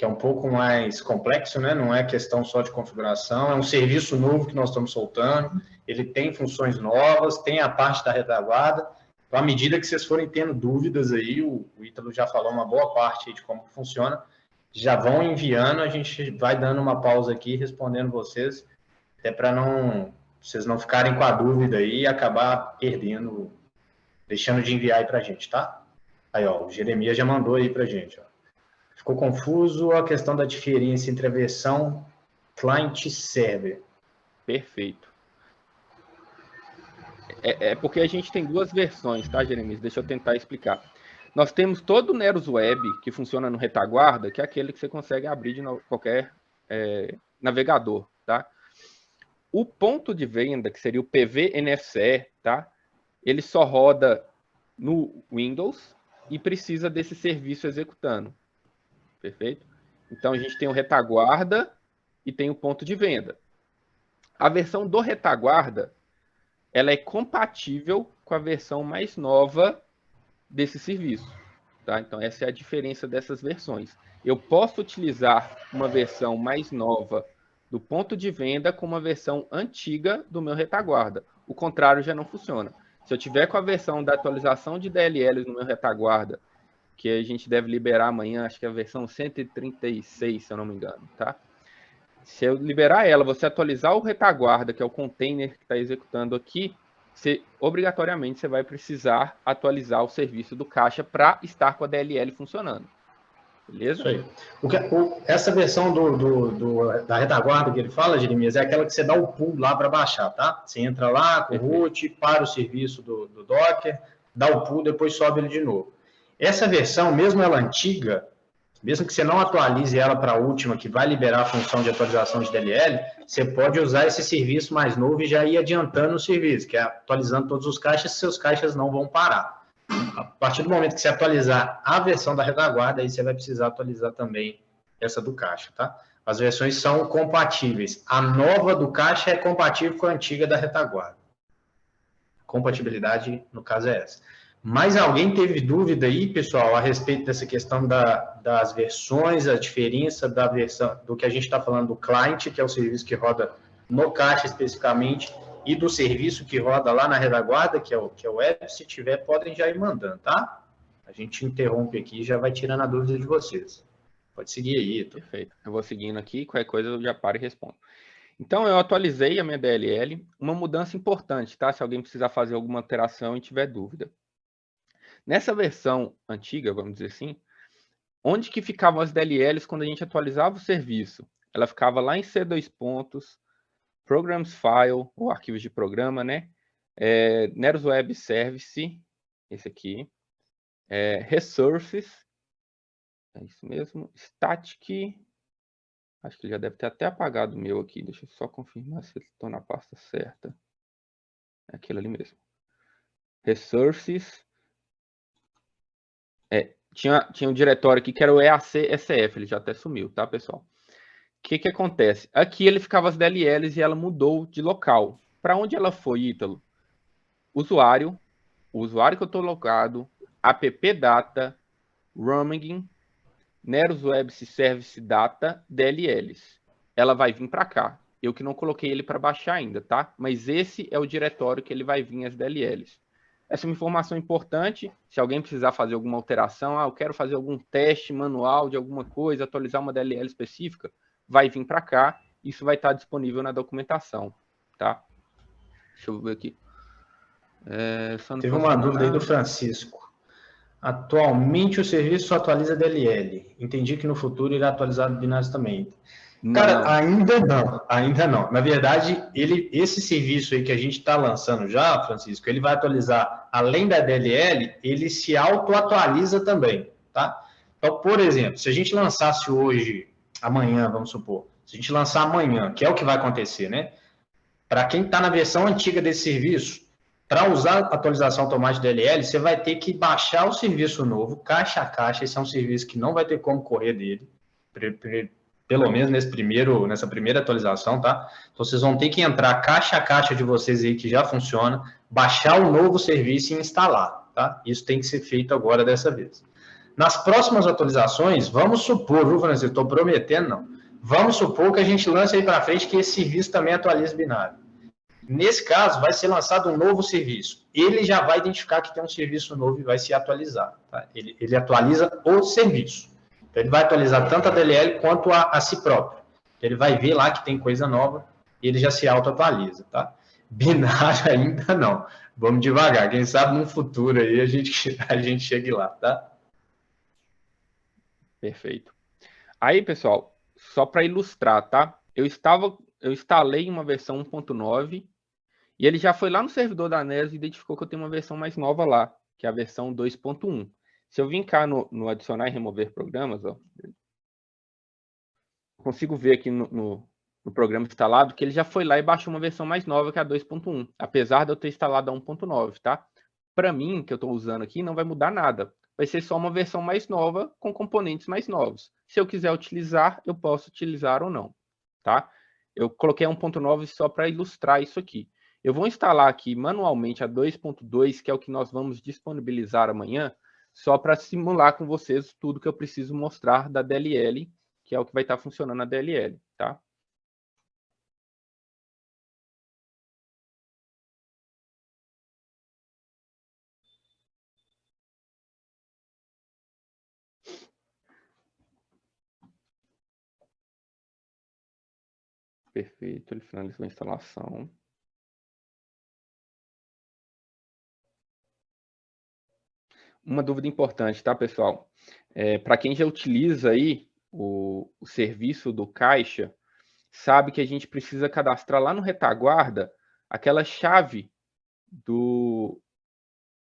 um pouco mais complexo, né? Não é questão só de configuração, é um serviço novo que nós estamos soltando, ele tem funções novas, tem a parte da retaguarda. Então, à medida que vocês forem tendo dúvidas aí, o Ítalo já falou uma boa parte aí de como funciona, já vão enviando, a gente vai dando uma pausa aqui, respondendo vocês, até para vocês não ficarem com a dúvida aí e acabar perdendo, deixando de enviar aí para a gente, tá? Aí, ó, o Jeremias já mandou aí para a gente, ó. Ficou confuso a questão da diferença entre a versão client-server. Perfeito. É porque a gente tem duas versões, tá, Jeremias? Deixa eu tentar explicar. Nós temos todo o Neros Web, que funciona no retaguarda, que é aquele que você consegue abrir de qualquer navegador, tá? O ponto de venda, que seria o PV-NFCE, tá? Ele só roda no Windows e precisa desse serviço executando. Perfeito? Então, a gente tem o retaguarda e tem o ponto de venda. A versão do retaguarda, ela é compatível com a versão mais nova desse serviço. Tá? Então, essa é a diferença dessas versões. Eu posso utilizar uma versão mais nova do ponto de venda com uma versão antiga do meu retaguarda. O contrário já não funciona. Se eu tiver com a versão da atualização de DLLs no meu retaguarda, que a gente deve liberar amanhã, acho que é a versão 136, se eu não me engano, tá? Se eu liberar ela, você atualizar o retaguarda, que é o container que está executando aqui, obrigatoriamente você vai precisar atualizar o serviço do caixa para estar com a DLL funcionando. Beleza? Isso aí. Essa versão da retaguarda que ele fala, Jeremias, é aquela que você dá o pull lá para baixar, tá? Você entra lá com o root, para o serviço do Docker, dá o pull, depois sobe ele de novo. Essa versão, mesmo ela antiga, mesmo que você não atualize ela para a última, que vai liberar a função de atualização de DLL, você pode usar esse serviço mais novo e já ir adiantando o serviço, que é atualizando todos os caixas, seus caixas não vão parar. A partir do momento que você atualizar a versão da retaguarda, aí você vai precisar atualizar também essa do caixa, tá? As versões são compatíveis. A nova do caixa é compatível com a antiga da retaguarda. Compatibilidade, no caso, é essa. Mas alguém teve dúvida aí, pessoal, a respeito dessa questão das versões, a diferença da versão do que a gente está falando do client, que é o serviço que roda no caixa especificamente, e do serviço que roda lá na retaguarda, que é o web? Se tiver, podem já ir mandando, tá? A gente interrompe aqui e já vai tirando a dúvida de vocês. Pode seguir aí. Perfeito. Eu vou seguindo aqui, qualquer coisa eu já paro e respondo. Então, eu atualizei a minha DLL. Uma mudança importante, tá? Se alguém precisar fazer alguma alteração e tiver dúvida. Nessa versão antiga, vamos dizer assim, onde que ficavam as DLLs quando a gente atualizava o serviço? Ela ficava lá em C2 pontos, Programs File, ou arquivos de programa, né? Neros Web Service, esse aqui. Resources, é isso mesmo. Static, acho que ele já deve ter até apagado o meu aqui. Deixa eu só confirmar se eu estou na pasta certa. É aquele ali mesmo. Resources. Tinha um diretório aqui que era o EAC-SF, ele já até sumiu, tá, pessoal? O que acontece? Aqui ele ficava as DLLs e ela mudou de local. Para onde ela foi, Ítalo? O usuário que eu estou logado, appdata, roaming, Neros Web Service Data, DLLs. Ela vai vir para cá. Eu que não coloquei ele para baixar ainda, tá? Mas esse é o diretório que ele vai vir as DLLs. Essa é uma informação importante. Se alguém precisar fazer alguma alteração, eu quero fazer algum teste manual de alguma coisa, atualizar uma DLL específica, vai vir para cá. Isso vai estar disponível na documentação, tá? Deixa eu ver aqui. Teve uma dúvida aí do Francisco. Atualmente o serviço só atualiza DLL. Entendi que no futuro irá atualizar binários também. Cara, ainda não. Na verdade, esse serviço aí que a gente está lançando já, Francisco, ele vai atualizar, além da DLL, ele se auto-atualiza também, tá? Então, por exemplo, se a gente lançasse hoje, amanhã, vamos supor, se a gente lançar amanhã, que é o que vai acontecer, né? Para quem está na versão antiga desse serviço, para usar a atualização automática DLL, você vai ter que baixar o serviço novo, caixa a caixa. Esse é um serviço que não vai ter como correr dele, pelo menos nessa primeira atualização, tá? Então, vocês vão ter que entrar caixa a caixa de vocês aí, que já funciona, baixar o novo serviço e instalar, tá? Isso tem que ser feito agora dessa vez. Nas próximas atualizações, vamos supor, viu, Francisco? Estou prometendo, não. Vamos supor que a gente lance aí para frente que esse serviço também atualiza binário. Nesse caso, vai ser lançado um novo serviço. Ele já vai identificar que tem um serviço novo e vai se atualizar. Tá? Ele atualiza o serviço. Então, ele vai atualizar tanto a DLL quanto a si próprio. Ele vai ver lá que tem coisa nova e ele já se auto-atualiza. Tá? Binário ainda não. Vamos devagar. Quem sabe no futuro aí a gente chegue lá. Tá? Perfeito. Aí, pessoal, só para ilustrar, tá? Eu instalei uma versão 1.9 E ele já foi lá no servidor da Neros e identificou que eu tenho uma versão mais nova lá, que é a versão 2.1. Se eu vim cá no adicionar e remover programas, ó, consigo ver aqui no programa instalado que ele já foi lá e baixou uma versão mais nova que a 2.1, apesar de eu ter instalado a 1.9, tá? Para mim, que eu estou usando aqui, não vai mudar nada. Vai ser só uma versão mais nova com componentes mais novos. Se eu quiser utilizar, eu posso utilizar ou não, tá? Eu coloquei a 1.9 só para ilustrar isso aqui. Eu vou instalar aqui manualmente a 2.2, que é o que nós vamos disponibilizar amanhã, só para simular com vocês tudo que eu preciso mostrar da DLL, que é o que vai estar funcionando na DLL, tá? Perfeito, ele finalizou a instalação. Uma dúvida importante, tá, pessoal? Para quem já utiliza aí o serviço do Caixa, sabe que a gente precisa cadastrar lá no retaguarda aquela chave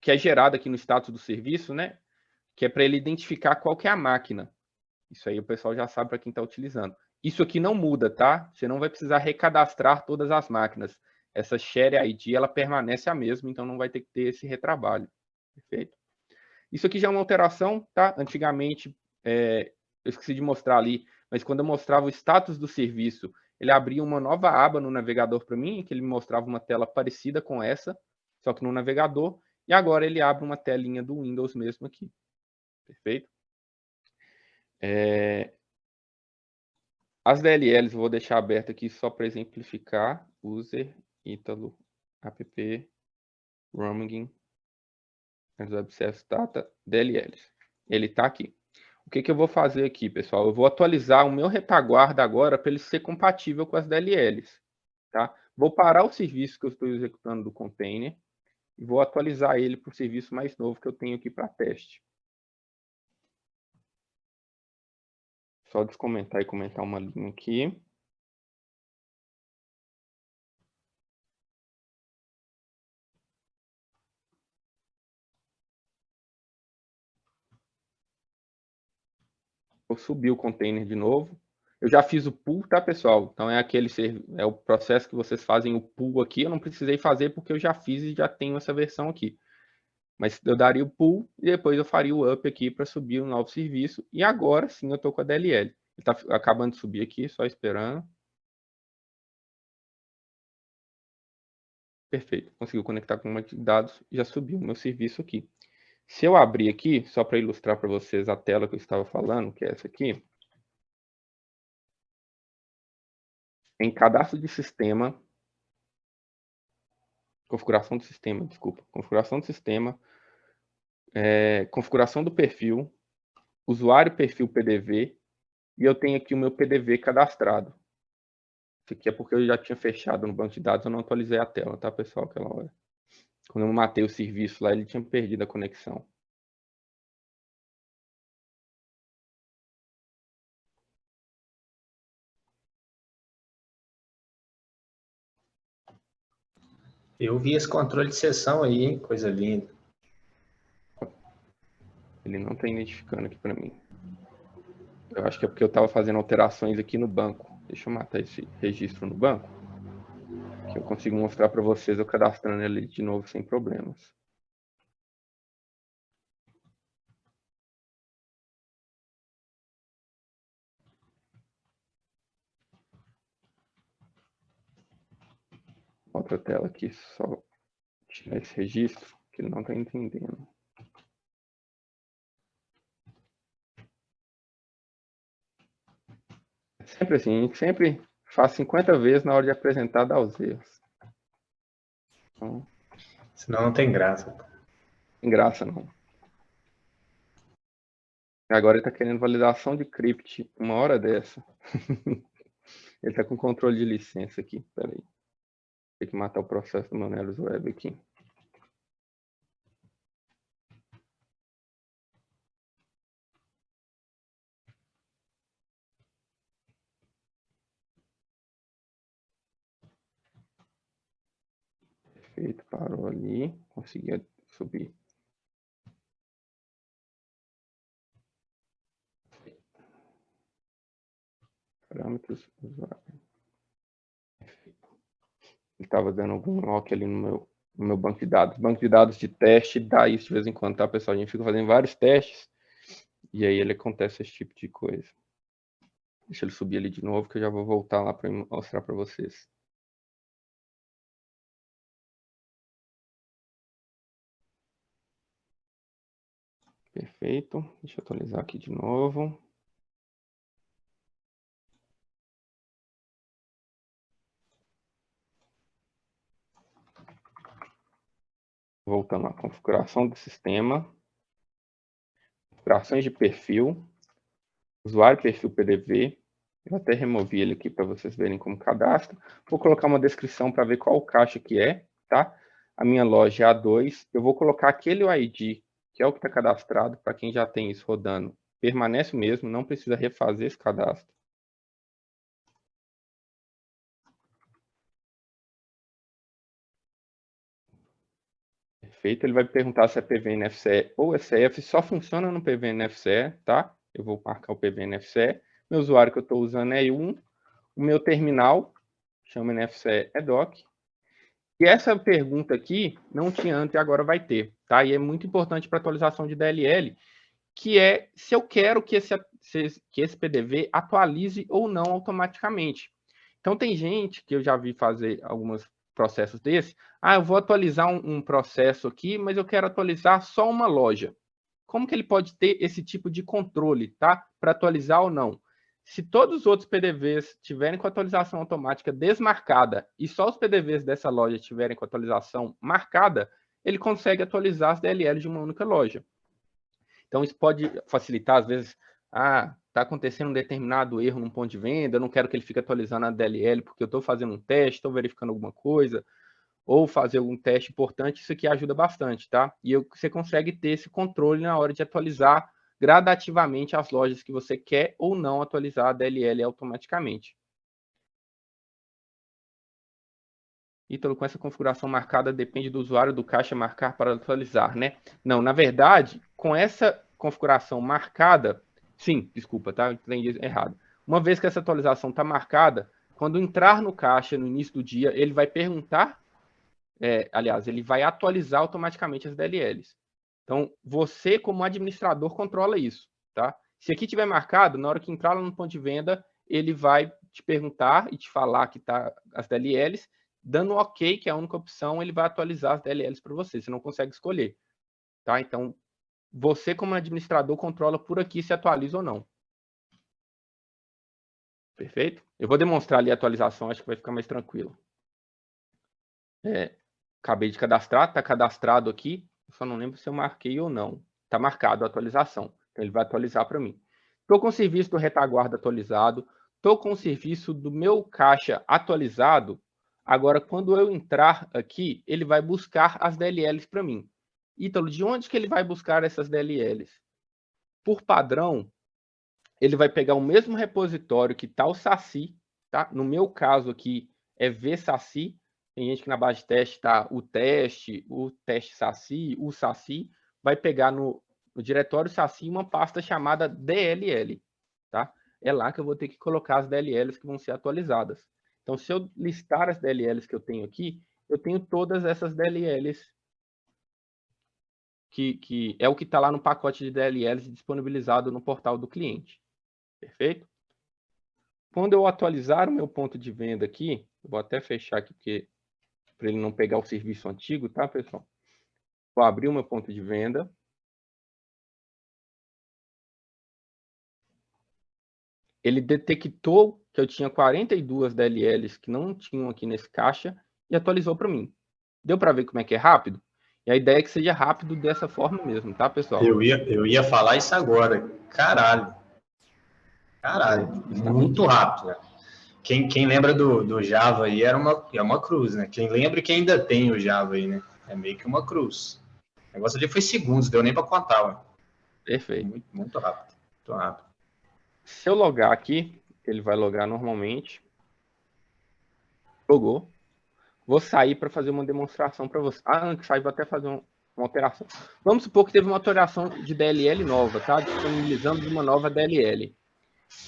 que é gerada aqui no status do serviço, né? Que é para ele identificar qual que é a máquina. Isso aí o pessoal já sabe para quem está utilizando. Isso aqui não muda, tá? Você não vai precisar recadastrar todas as máquinas. Essa Share ID, ela permanece a mesma, então não vai ter que ter esse retrabalho. Perfeito? Isso aqui já é uma alteração, tá? Antigamente, eu esqueci de mostrar ali, mas quando eu mostrava o status do serviço, ele abria uma nova aba no navegador para mim, que ele me mostrava uma tela parecida com essa, só que no navegador, e agora ele abre uma telinha do Windows mesmo aqui. Perfeito? As DLLs eu vou deixar aberto aqui só para exemplificar. User, Italo, app, roaming, web service data, DLLs. Ele está aqui. O que eu vou fazer aqui, pessoal? Eu vou atualizar o meu retaguarda agora para ele ser compatível com as DLLs. Tá? Vou parar o serviço que eu estou executando do container e vou atualizar ele para o serviço mais novo que eu tenho aqui para teste. Só descomentar e comentar uma linha aqui. Vou subir o container de novo. Eu já fiz o pull, tá, pessoal? Então é o processo que vocês fazem o pull aqui. Eu não precisei fazer porque eu já fiz e já tenho essa versão aqui. Mas eu daria o pull e depois eu faria o up aqui para subir um novo serviço. E agora sim eu estou com a DLL. Ele está acabando de subir aqui, só esperando. Perfeito. Conseguiu conectar com uma de dados e já subiu o meu serviço aqui. Se eu abrir aqui, só para ilustrar para vocês a tela que eu estava falando, que é essa aqui. Em cadastro de sistema, configuração do sistema, desculpa, configuração do sistema, configuração do perfil, usuário perfil PDV, e eu tenho aqui o meu PDV cadastrado. Isso aqui é porque eu já tinha fechado no banco de dados, eu não atualizei a tela, tá, pessoal, aquela hora. Quando eu matei o serviço lá, ele tinha perdido a conexão. Eu vi esse controle de sessão aí, hein? Coisa linda. Ele não está identificando aqui para mim. Eu acho que é porque eu estava fazendo alterações aqui no banco. Deixa eu matar esse registro no banco, que eu consigo mostrar para vocês eu cadastrando ele de novo sem problemas. Outra tela aqui, só tirar esse registro, que ele não está entendendo. Sempre assim, a gente sempre faz 50 vezes na hora de apresentar, dá os erros. Então, senão não tem graça. Tem graça não. Agora ele está querendo validação de crypt uma hora dessa. Ele está com controle de licença aqui. Espera aí. Tem que matar o processo do meu Neros Web aqui. Perfeito, parou ali, consegui subir. Parâmetros usuário. Ele estava dando algum lock ali no meu banco de dados. Banco de dados de teste dá isso de vez em quando, tá, pessoal? A gente fica fazendo vários testes e aí ele acontece esse tipo de coisa. Deixa ele subir ali de novo que eu já vou voltar lá para mostrar para vocês. Perfeito. Deixa eu atualizar aqui de novo. Voltando à configuração do sistema. Configurações de perfil. Usuário perfil PDV. Eu até removi ele aqui para vocês verem como cadastro. Vou colocar uma descrição para ver qual caixa que é, tá? A minha loja é A2. Eu vou colocar aquele ID, que é o que está cadastrado, para quem já tem isso rodando. Permanece o mesmo, não precisa refazer esse cadastro. Perfeito. Ele vai perguntar se é PVNFCE ou ECF. Só funciona no PVNFCE, tá? Eu vou marcar o PVNFCE. Meu usuário que eu estou usando é um. O meu terminal, chama NFCE EDOC. E essa pergunta aqui não tinha antes e agora vai ter, tá? E é muito importante para atualização de DLL, que é se eu quero que esse PDV atualize ou não automaticamente. Então, tem gente que eu já vi fazer alguns processos desses. Ah, eu vou atualizar um processo aqui, mas eu quero atualizar só uma loja. Como que ele pode ter esse tipo de controle, tá? Para atualizar ou não? Se todos os outros PDVs tiverem com atualização automática desmarcada e só os PDVs dessa loja tiverem com atualização marcada, ele consegue atualizar as DLLs de uma única loja. Então, isso pode facilitar, às vezes, está acontecendo um determinado erro num ponto de venda, eu não quero que ele fique atualizando a DLL porque eu estou fazendo um teste, estou verificando alguma coisa, ou fazer algum teste importante, isso aqui ajuda bastante, tá? E você consegue ter esse controle na hora de atualizar gradativamente as lojas que você quer ou não atualizar a DLL automaticamente. Ítalo, com essa configuração marcada, depende do usuário do caixa marcar para atualizar, né? Não, na verdade, com essa configuração marcada, sim, desculpa, tá? Entendi errado. Uma vez que essa atualização está marcada, quando entrar no caixa no início do dia, ele vai perguntar, aliás, ele vai atualizar automaticamente as DLLs. Então, você, como administrador, controla isso, tá? Se aqui tiver marcado, na hora que entrar lá no ponto de venda, ele vai te perguntar e te falar que tá as DLLs, dando OK, que é a única opção, ele vai atualizar as DLLs para você. Você não consegue escolher, tá? Então, você, como administrador, controla por aqui se atualiza ou não. Perfeito? Eu vou demonstrar ali a atualização, acho que vai ficar mais tranquilo. Acabei de cadastrar, está cadastrado aqui. Só não lembro se eu marquei ou não. Está marcado a atualização. Então, ele vai atualizar para mim. Estou com o serviço do retaguarda atualizado. Estou com o serviço do meu caixa atualizado. Agora, quando eu entrar aqui, ele vai buscar as DLLs para mim. Ítalo, de onde que ele vai buscar essas DLLs? Por padrão, ele vai pegar o mesmo repositório que está o SACI. Tá? No meu caso aqui, é VSACI. Tem gente que na base de teste está o teste SACI, o SACI, vai pegar no diretório SACI uma pasta chamada DLL, tá? É lá que eu vou ter que colocar as DLLs que vão ser atualizadas. Então, se eu listar as DLLs que eu tenho aqui, eu tenho todas essas DLLs, que é o que está lá no pacote de DLLs disponibilizado no portal do cliente. Perfeito? Quando eu atualizar o meu ponto de venda aqui, eu vou até fechar aqui, porque para ele não pegar o serviço antigo, tá, pessoal? Vou abrir o meu ponto de venda. Ele detectou que eu tinha 42 DLLs que não tinham aqui nesse caixa e atualizou para mim. Deu para ver como é que é rápido? E a ideia é que seja rápido dessa forma mesmo, tá, pessoal? Eu ia falar isso agora. Caralho. Muito rápido, né? Quem lembra do Java aí é uma cruz, né? Quem lembra que ainda tem o Java aí, né? É meio que uma cruz. O negócio ali foi segundos, deu nem para contar, ué. Perfeito. Muito rápido. Muito rápido. Se eu logar aqui, ele vai logar normalmente. Logou. Vou sair para fazer uma demonstração para você. Antes de sair, vou até fazer uma alteração. Vamos supor que teve uma alteração de DLL nova, tá? Disponibilizando uma nova DLL.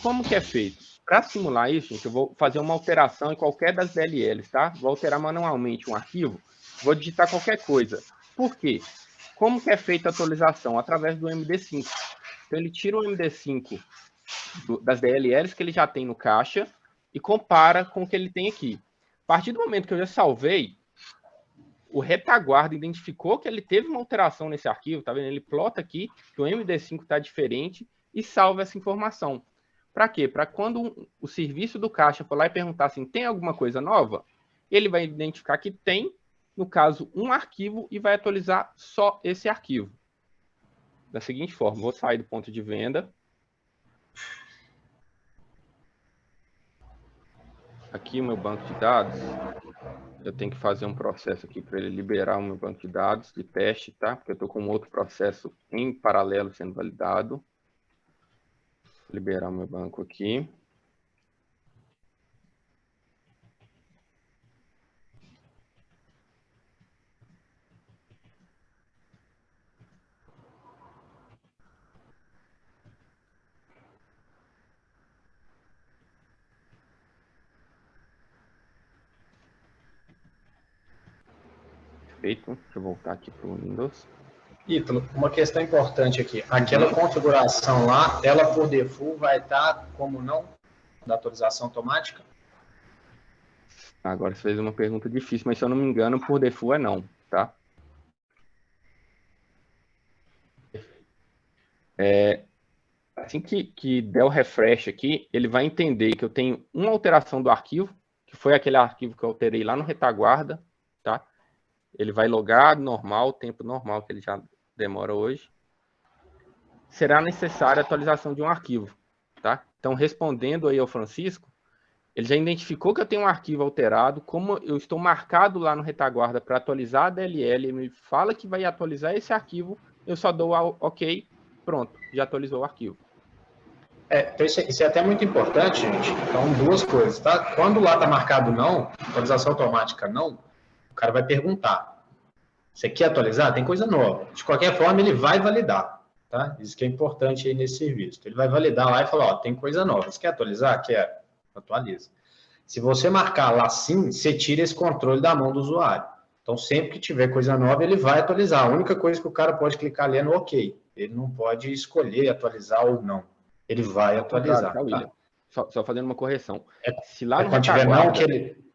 Como que é feito? Para simular isso, gente, eu vou fazer uma alteração em qualquer das DLLs, tá? Vou alterar manualmente um arquivo, vou digitar qualquer coisa. Por quê? Como que é feita a atualização? Através do MD5. Então, ele tira o MD5 das DLLs que ele já tem no caixa e compara com o que ele tem aqui. A partir do momento que eu já salvei, o retaguarda identificou que ele teve uma alteração nesse arquivo, tá vendo? Ele plota aqui que o MD5 está diferente e salva essa informação. Para quê? Para quando o serviço do caixa for lá e perguntar assim, tem alguma coisa nova? Ele vai identificar que tem, no caso, um arquivo e vai atualizar só esse arquivo. Da seguinte forma, vou sair do ponto de venda. Aqui o meu banco de dados, eu tenho que fazer um processo aqui para ele liberar o meu banco de dados de teste, tá? Porque eu estou com outro processo em paralelo sendo validado. Vou liberar o meu banco aqui. Perfeito. Deixa eu voltar aqui para o Windows. Ítalo, uma questão importante aqui. Aquela configuração lá, ela por default vai estar como não da atualização automática? Agora você fez uma pergunta difícil, mas se eu não me engano, por default é não, tá? Assim que der o refresh aqui, ele vai entender que eu tenho uma alteração do arquivo, que foi aquele arquivo que eu alterei lá no retaguarda, tá? Ele vai logar normal, o tempo normal que ele já demora hoje. Será necessária a atualização de um arquivo, tá? Então, respondendo aí ao Francisco, ele já identificou que eu tenho um arquivo alterado, como eu estou marcado lá no retaguarda para atualizar a DLL, ele me fala que vai atualizar esse arquivo, eu só dou OK, pronto, já atualizou o arquivo. Então isso é até muito importante, gente. Então, duas coisas, tá? Quando lá está marcado não, atualização automática não, o cara vai perguntar. Você quer atualizar? Tem coisa nova. De qualquer forma, ele vai validar, tá? Isso que é importante aí nesse serviço. Ele vai validar lá e falar, ó, tem coisa nova. Você quer atualizar? Quer. Atualiza. Se você marcar lá sim, você tira esse controle da mão do usuário. Então, sempre que tiver coisa nova, ele vai atualizar. A única coisa que o cara pode clicar ali é no OK. Ele não pode escolher atualizar ou não. Ele vai atualizar. Tá, William? Tá? Só fazendo uma correção. Se lá no quando tiver não, que ele...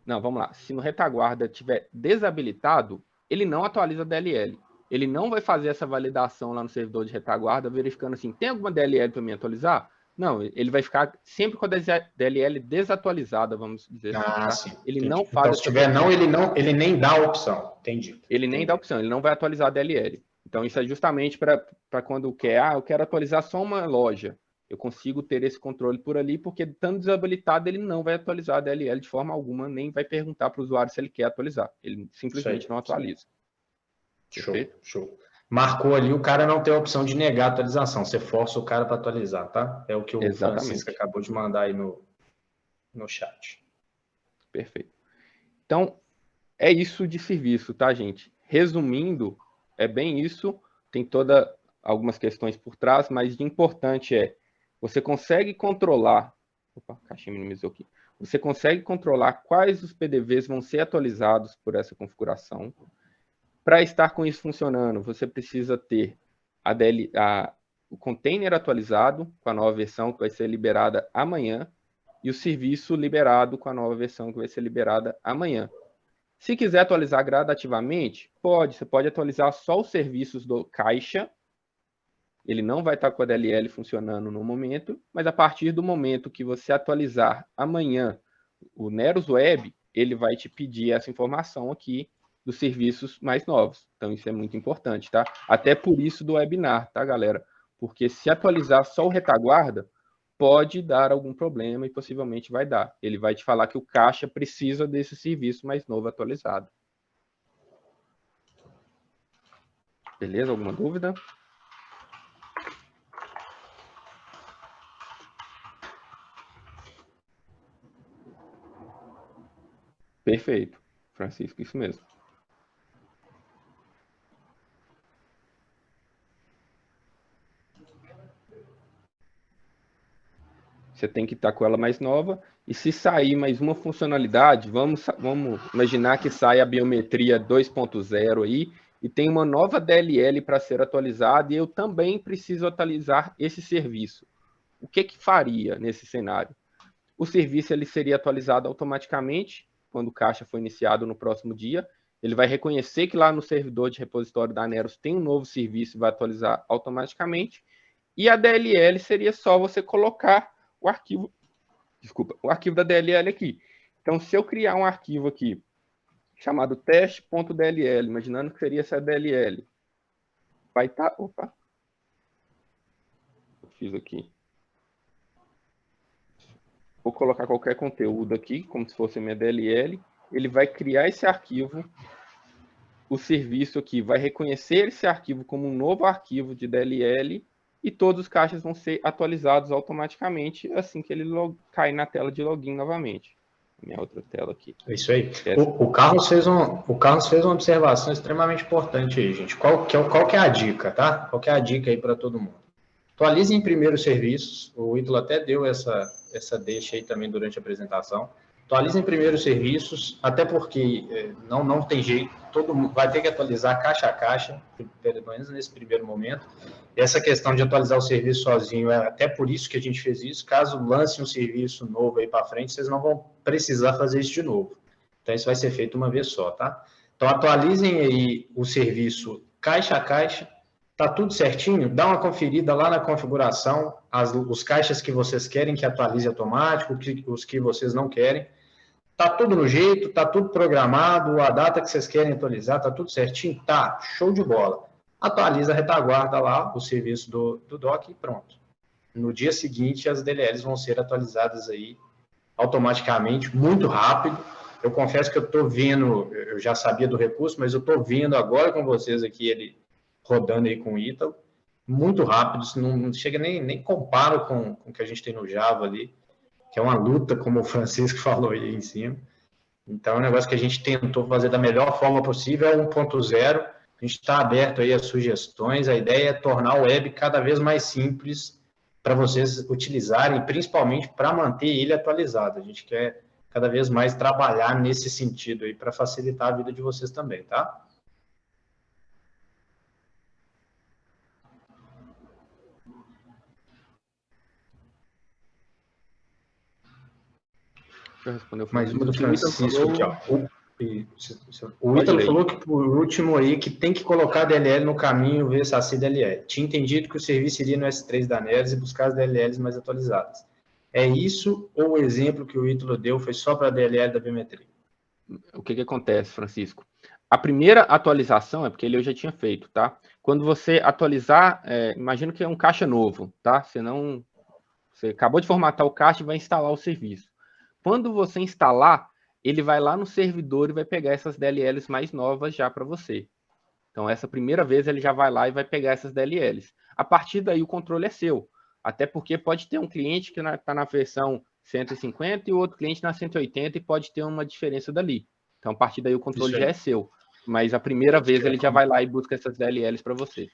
Não, vamos lá. Se no retaguarda tiver desabilitado, ele não atualiza a DLL. Ele não vai fazer essa validação lá no servidor de retaguarda, verificando assim, tem alguma DLL para me atualizar? Não, ele vai ficar sempre com a DLL desatualizada, vamos dizer assim. Tá? Sim. Ele Entendi. não faz. Então, se tiver não, ele nem dá a opção. Entendi. Ele nem dá a opção, ele não vai atualizar a DLL. Então, isso é justamente para quando quer, eu quero atualizar só uma loja. Eu consigo ter esse controle por ali, porque estando desabilitado, ele não vai atualizar a DLL de forma alguma, nem vai perguntar para o usuário se ele quer atualizar. Ele simplesmente não atualiza. Show. Marcou ali, o cara não tem a opção de negar a atualização. Você força o cara para atualizar, tá? É o que o Francisco acabou de mandar aí no chat. Perfeito. Então, é isso de serviço, tá, gente? Resumindo, é bem isso. Tem algumas questões por trás, mas de importante é, você consegue controlar... Opa, a caixinha minimizou aqui. Você consegue controlar quais os PDVs vão ser atualizados por essa configuração. Para estar com isso funcionando, você precisa ter o container atualizado com a nova versão que vai ser liberada amanhã e o serviço liberado com a nova versão que vai ser liberada amanhã. Se quiser atualizar gradativamente, você pode atualizar só os serviços do caixa. Ele não vai estar com a DLL funcionando no momento, mas a partir do momento que você atualizar amanhã o Neros Web, ele vai te pedir essa informação aqui dos serviços mais novos. Então, isso é muito importante, tá? Até por isso do webinar, tá, galera? Porque se atualizar só o retaguarda, pode dar algum problema e possivelmente vai dar. Ele vai te falar que o caixa precisa desse serviço mais novo atualizado. Beleza? Alguma dúvida? Perfeito. Francisco, isso mesmo. Você tem que estar com ela mais nova. E se sair mais uma funcionalidade, vamos imaginar que sai a biometria 2.0 aí e tem uma nova DLL para ser atualizada e eu também preciso atualizar esse serviço. O que faria nesse cenário? O serviço ele seria atualizado automaticamente quando o caixa for iniciado no próximo dia. Ele vai reconhecer que lá no servidor de repositório da Neros tem um novo serviço e vai atualizar automaticamente. E a DLL seria só você colocar o arquivo, o arquivo da DLL aqui. Então, se eu criar um arquivo aqui chamado teste.dll, imaginando que seria essa DLL, vai estar... Opa! Eu fiz aqui. Vou colocar qualquer conteúdo aqui, como se fosse minha DLL. Ele vai criar esse arquivo. O serviço aqui vai reconhecer esse arquivo como um novo arquivo de DLL e todos os caixas vão ser atualizados automaticamente assim que ele cair na tela de login novamente. Minha outra tela aqui. É isso aí. O Carlos fez uma observação extremamente importante aí, gente. Qual que é a dica, tá? Qual que é a dica aí para todo mundo? Atualizem primeiro os serviços. O Ítalo até deu essa deixa aí também durante a apresentação. Atualizem primeiro os serviços, até porque não tem jeito, todo mundo vai ter que atualizar caixa a caixa, pelo menos nesse primeiro momento. E essa questão de atualizar o serviço sozinho, é até por isso que a gente fez isso. Caso lance um serviço novo aí para frente, vocês não vão precisar fazer isso de novo. Então, isso vai ser feito uma vez só, tá? Então, atualizem aí o serviço caixa a caixa. Tá tudo certinho? Dá uma conferida lá na configuração, os caixas que vocês querem que atualize automático, os que vocês não querem. Tá tudo no jeito, tá tudo programado, a data que vocês querem atualizar, tá tudo certinho? Tá, show de bola. Atualiza a retaguarda lá, o serviço do DOC e pronto. No dia seguinte, as DLLs vão ser atualizadas aí automaticamente, muito rápido. Eu confesso que eu tô vendo, eu já sabia do recurso, mas eu tô vendo agora com vocês aqui ele rodando aí com o Ítalo, muito rápido, não chega nem comparo com o que a gente tem no Java ali, que é uma luta, como o Francisco falou aí em cima. Então, é um negócio que a gente tentou fazer da melhor forma possível, é 1.0, a gente está aberto aí às sugestões, a ideia é tornar o web cada vez mais simples para vocês utilizarem, principalmente para manter ele atualizado. A gente quer cada vez mais trabalhar nesse sentido aí, para facilitar a vida de vocês também, tá? Mais uma do Francisco aqui, ó. O Ítalo falou que, por último, aí, que tem que colocar a DLL no caminho ver SASI DLL. Tinha entendido que o serviço iria no S3 da Neres e buscar as DLLs mais atualizadas. É isso ou o exemplo que o Ítalo deu foi só para a DLL da biometria? O que acontece, Francisco? A primeira atualização é porque ele eu já tinha feito, tá? Quando você atualizar, imagina que é um caixa novo, tá? Você acabou de formatar o caixa e vai instalar o serviço. Quando você instalar, ele vai lá no servidor e vai pegar essas DLLs mais novas já para você. Então, essa primeira vez ele já vai lá e vai pegar essas DLLs. A partir daí, o controle é seu. Até porque pode ter um cliente que está na versão 150 e o outro cliente na 180 e pode ter uma diferença dali. Então, a partir daí, o controle já é seu. Mas a primeira vez ele já vai lá e busca essas DLLs para você.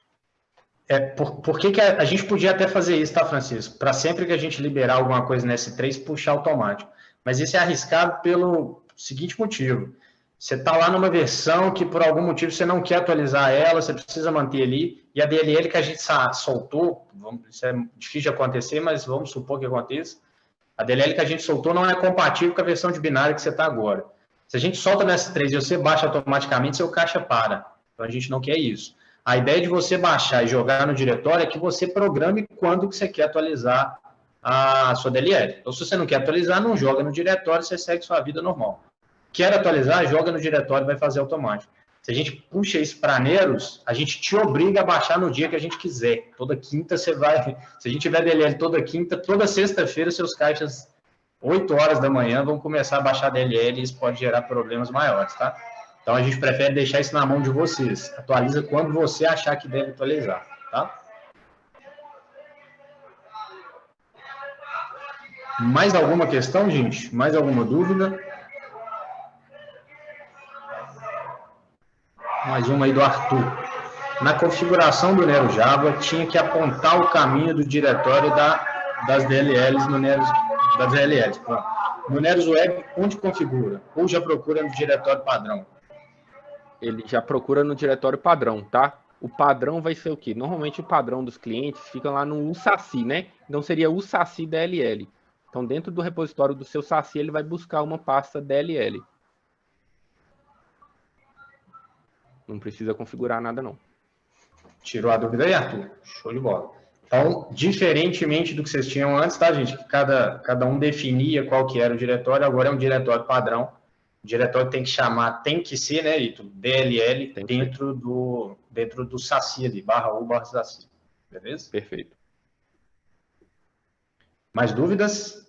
Por que a gente podia até fazer isso, tá, Francisco? Para sempre que a gente liberar alguma coisa no S3, puxar automático. Mas isso é arriscado pelo seguinte motivo. Você está lá numa versão que, por algum motivo, você não quer atualizar ela, você precisa manter ali, e a DLL que a gente soltou, isso é difícil de acontecer, mas vamos supor que aconteça, a DLL que a gente soltou não é compatível com a versão de binário que você está agora. Se a gente solta no S3 e você baixa automaticamente, seu caixa para. Então, a gente não quer isso. A ideia de você baixar e jogar no diretório é que você programe quando que você quer atualizar a sua DLL. Então, se você não quer atualizar, não joga no diretório, você segue sua vida normal. Quer atualizar, joga no diretório e vai fazer automático. Se a gente puxa isso para Neros, a gente te obriga a baixar no dia que a gente quiser. Toda quinta você vai... Se a gente tiver DLL toda quinta, toda sexta-feira, seus caixas, 8 horas da manhã, vão começar a baixar DLL e isso pode gerar problemas maiores, tá? Então, a gente prefere deixar isso na mão de vocês. Atualiza quando você achar que deve atualizar, tá? Mais alguma questão, gente? Mais alguma dúvida? Mais uma aí do Arthur. Na configuração do Nero Java, tinha que apontar o caminho do diretório das DLLs no Nero, das DLLs. No Nero Web, onde configura? Ou já procura no diretório padrão? Ele já procura no diretório padrão, tá? O padrão vai ser o quê? Normalmente o padrão dos clientes fica lá no USACI, né? Então seria o SACI DLL. Então dentro do repositório do seu SACI ele vai buscar uma pasta DLL. Não precisa configurar nada não. Tirou a dúvida aí, Arthur? Show de bola. Então, diferentemente do que vocês tinham antes, tá, gente? Que cada um definia qual que era o diretório, agora é um diretório padrão. O diretório tem que chamar, tem que ser, né, Ito? DLL dentro do SACI ali, /u/SACI. Beleza? Perfeito. Mais dúvidas?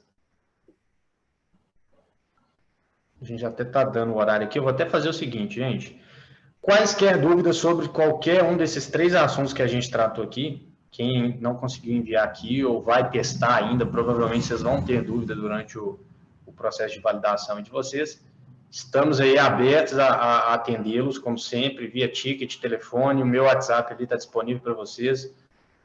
A gente já até está dando o horário aqui. Eu vou até fazer o seguinte, gente. Quaisquer dúvidas sobre qualquer um desses 3 assuntos que a gente tratou aqui, quem não conseguiu enviar aqui ou vai testar ainda, provavelmente vocês vão ter dúvida durante o processo de validação de vocês. Estamos aí abertos a atendê-los, como sempre, via ticket, telefone. O meu WhatsApp ali está disponível para vocês.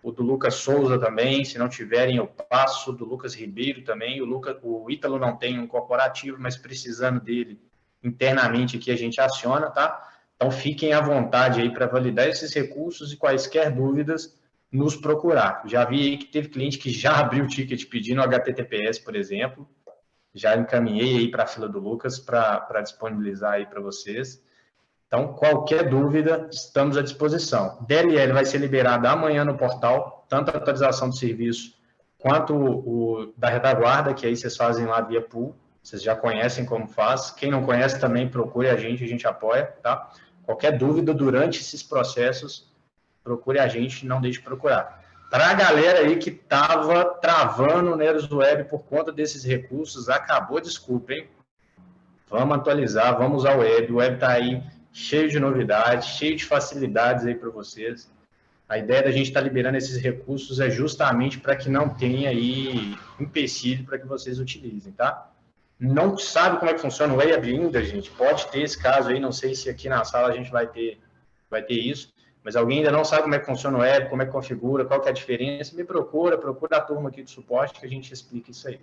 O do Lucas Souza também, se não tiverem, eu passo. Do Lucas Ribeiro também. O Ítalo não tem um corporativo, mas precisando dele internamente aqui a gente aciona, tá? Então fiquem à vontade aí para validar esses recursos e quaisquer dúvidas nos procurar. Já vi aí que teve cliente que já abriu o ticket pedindo HTTPS, por exemplo. Já encaminhei aí para a fila do Lucas para disponibilizar aí para vocês. Então, qualquer dúvida, estamos à disposição. DLL vai ser liberada amanhã no portal, tanto a atualização do serviço quanto o da retaguarda, que aí vocês fazem lá via pool. Vocês já conhecem como faz. Quem não conhece também procure a gente apoia, tá? Qualquer dúvida durante esses processos, procure a gente, não deixe de procurar. Para a galera aí que estava travando o Neros Web por conta desses recursos, acabou, desculpa, hein? Vamos atualizar, vamos usar o web. O web está aí cheio de novidades, cheio de facilidades aí para vocês. A ideia da gente estar liberando esses recursos é justamente para que não tenha aí empecilho para que vocês utilizem, tá? Não sabe como é que funciona o web ainda, gente? Pode ter esse caso aí, não sei se aqui na sala a gente vai ter isso. Mas alguém ainda não sabe como é que funciona o web, como é que configura, qual que é a diferença, me procura a turma aqui de suporte que a gente explica isso aí.